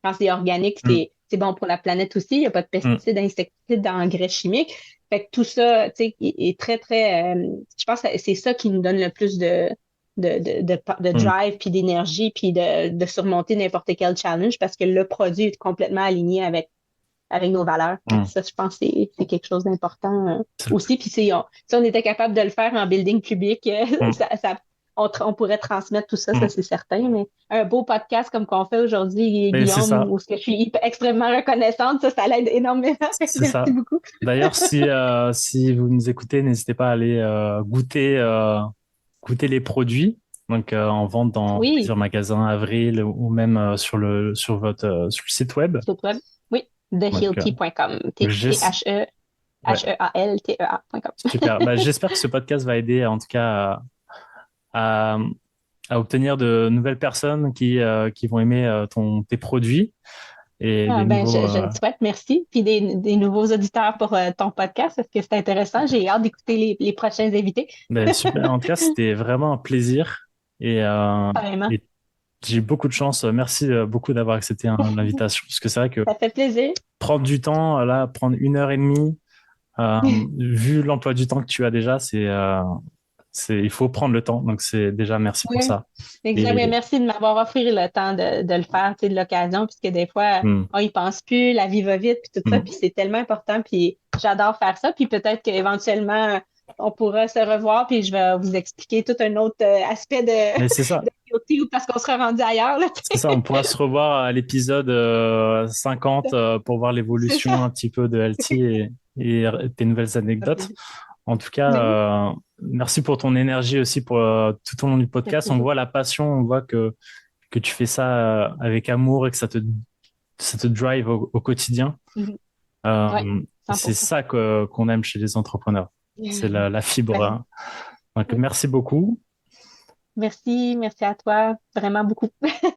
quand c'est organique, mm, c'est bon pour la planète aussi. Il n'y a pas de mm, pesticides, insecticides, d'engrais chimiques. Fait que tout ça, tu sais, est très, très. Je pense que c'est ça qui nous donne le plus de mm, drive, puis d'énergie, puis de surmonter n'importe quel challenge, parce que le produit est complètement aligné avec nos valeurs. Fait que mm. ça, je pense que c'est quelque chose d'important C'est le plus- aussi. Puis si on était capable de le faire en building public, mm. ça on pourrait transmettre tout ça, ça Mm. c'est certain. Mais un beau podcast comme qu'on fait aujourd'hui, Mais c'est Guillaume, ça, où ce que je suis extrêmement reconnaissante, ça l'aide énormément. c'est Merci ça. beaucoup. D'ailleurs, si vous nous écoutez, n'hésitez pas à aller goûter les produits. Donc, en vente dans Oui, plusieurs magasins, Avril, ou même sur le site web. site web. Oui, Donc, thehealthy.com. j'es- ouais, Healtea.com. super. Bah, j'espère que ce podcast va aider, en tout cas, à, à obtenir de nouvelles personnes qui vont aimer tes produits et Ah, des ben, nouveaux. je le souhaite, merci. Puis des nouveaux auditeurs pour ton podcast, parce que c'est intéressant. J'ai hâte d'écouter les prochains invités. Ben, super. En tout cas, c'était vraiment un plaisir et, euh, Vraiment. et j'ai eu beaucoup de chance. Merci beaucoup d'avoir accepté l'invitation parce que c'est vrai que Ça fait plaisir. prendre du temps, là, prendre 1 heure et demie, euh, vu l'emploi du temps que tu as déjà, il faut prendre le temps. Donc, c'est déjà merci pour Oui, ça. exact. Oui, Et merci de m'avoir offert le temps de le faire, tu sais, de l'occasion, puisque des fois, hum, on y pense plus, la vie va vite, puis tout ça, puis hum. c'est tellement important, puis j'adore faire ça, puis peut-être qu'éventuellement, on pourra se revoir, puis je vais vous expliquer tout un autre aspect Mais c'est de ça. beauty, parce qu'on sera rendu ailleurs, là, tu C'est ça, on pourra se revoir à l'épisode 50 sais. pour voir C'est ça. l'évolution un petit peu de LT et tes nouvelles Ça fait anecdotes. plaisir. En tout cas, Mais oui, merci pour ton énergie aussi pour tout au long du ça fait podcast. On plaisir. voit la passion, on voit que tu fais ça avec amour et que ça te drive au quotidien. Mhm. Ouais, C'est 100%. ça qu'on aime chez les entrepreneurs. C'est la fibre, Ben, hein. Donc, oui. merci beaucoup. Merci, merci à toi, vraiment beaucoup.